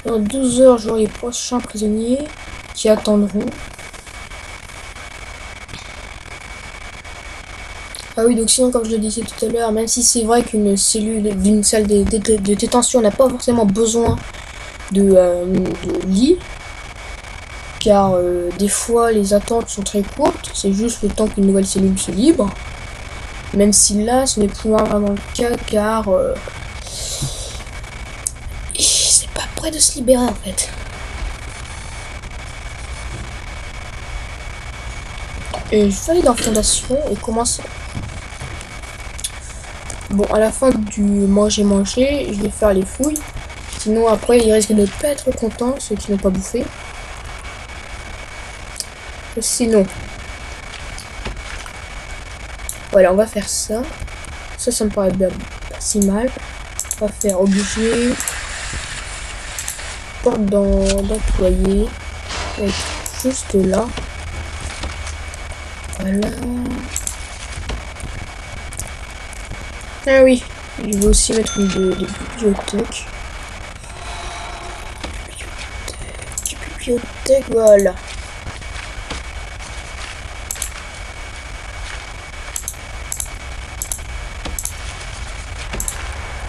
Dans 12 heures, j'aurai les prochains prisonniers qui attendront. Ah oui, donc sinon, comme je le disais tout à l'heure, même si c'est vrai qu'une cellule d'une salle de détention n'a pas forcément besoin de lit, car des fois les attentes sont très courtes, c'est juste le temps qu'une nouvelle cellule se libre. Même si là, ce n'est plus vraiment le cas, car c'est pas près de se libérer en fait. Et je vais aller dans Fondation et commencer. Bon, à la fin du manger, je vais faire les fouilles. Sinon, après, ils risquent de pas être contents, ceux qui n'ont pas bouffé. Et sinon, voilà, on va faire ça. Ça me paraît bien, pas si mal. On va faire objet. Porte d'employé. Juste là. Voilà. Ah oui, je vais aussi mettre une bibliothèque. Bibliothèque, voilà.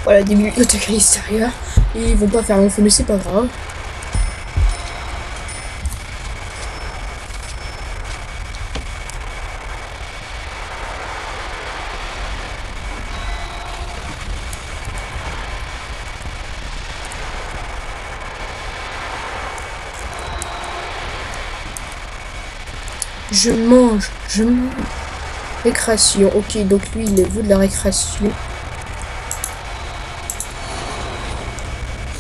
Voilà, des bibliothèques à l'extérieur. Et ils vont pas faire long feu, mais c'est pas grave. Je mange. Récréation. Ok, donc lui, il veut de la récréation. De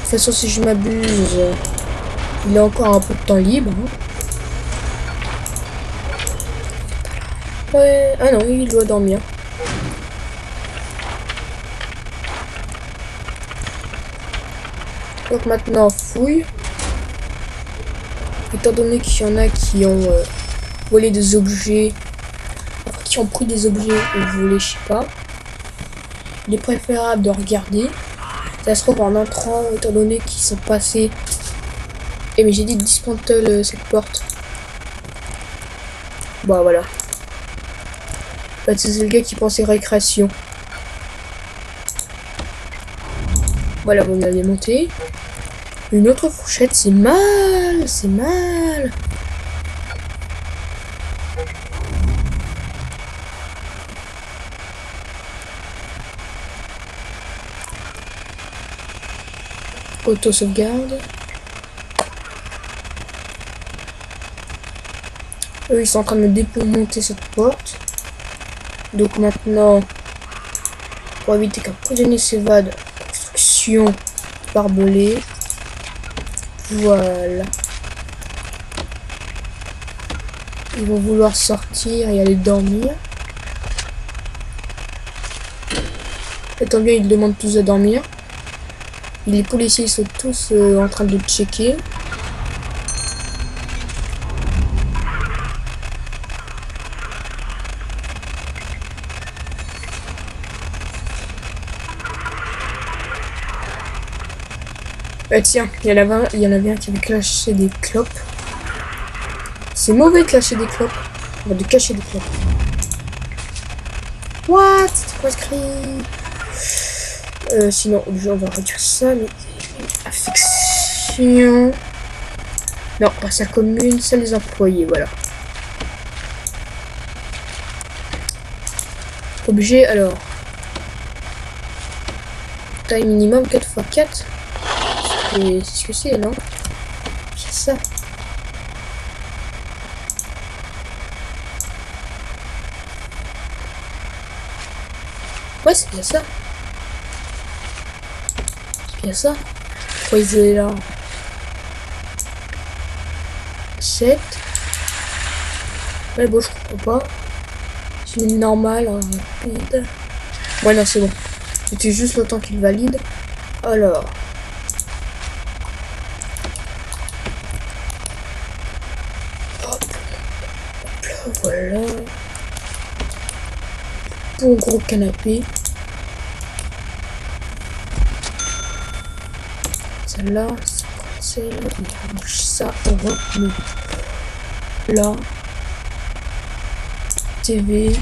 toute façon, si je m'abuse, il a encore un peu de temps libre. Ouais. Ah non, il doit dormir. Donc maintenant, fouille. Étant donné qu'il y en a qui ont volé des objets, qui ont pris des objets et volé, je sais pas, il est préférable de regarder. Ça se trouve en entrant, étant donné qu'ils sont passés. Et mais j'ai dit dismantle cette porte. Bah voilà. Bah, c'est le gars qui pensait récréation. Voilà, vous me l'avez monté. Une autre fourchette, c'est mal, c'est mal. Auto-sauvegarde. Eux, ils sont en train de démonter cette porte. Donc maintenant, pour éviter qu'un prisonnier s'évade, munitions, barbelés. Voilà. Ils vont vouloir sortir et aller dormir. Et tant bien, ils demandent tous à dormir. Et les policiers sont tous en train de checker. Tiens, il y en avait un qui avait caché des clopes. C'est mauvais de cacher des clopes. Enfin, de cacher des clopes. What? C'est quoi ce cri? Sinon, on va réduire ça, mais... Affection... Non, pas sa commune, ça les employés, voilà. Objet, alors... Taille minimum 4x4. C'est ce que c'est, non? C'est ça. Ouais, c'est bien ça. C'est bien ça. Pourquoi ils étaient là? 7. Ouais, bon, je comprends pas. C'est une normale. Rapide. Ouais, non, c'est bon. C'était juste le temps qu'il valide. Alors. Voilà. Bon gros canapé. Celle-là, c'est ça, on remet là. TV.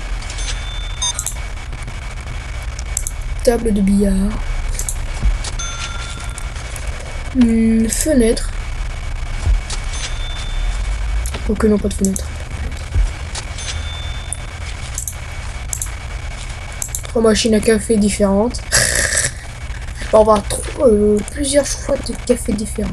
Table de billard. Fenêtre. Oh que non, pas de fenêtre. 3 machines à café différentes. On va avoir plusieurs choix de café différents.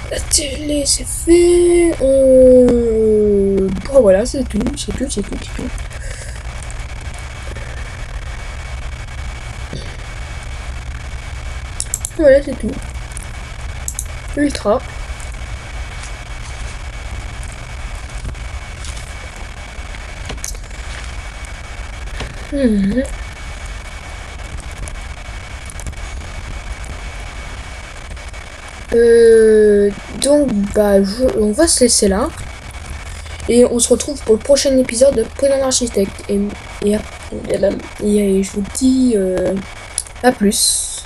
La télé c'est fait. Bon voilà, c'est tout. Voilà, c'est tout. Ultra. Donc bah on va se laisser là et on se retrouve pour le prochain épisode de Conan l'architecte et je vous dis à plus.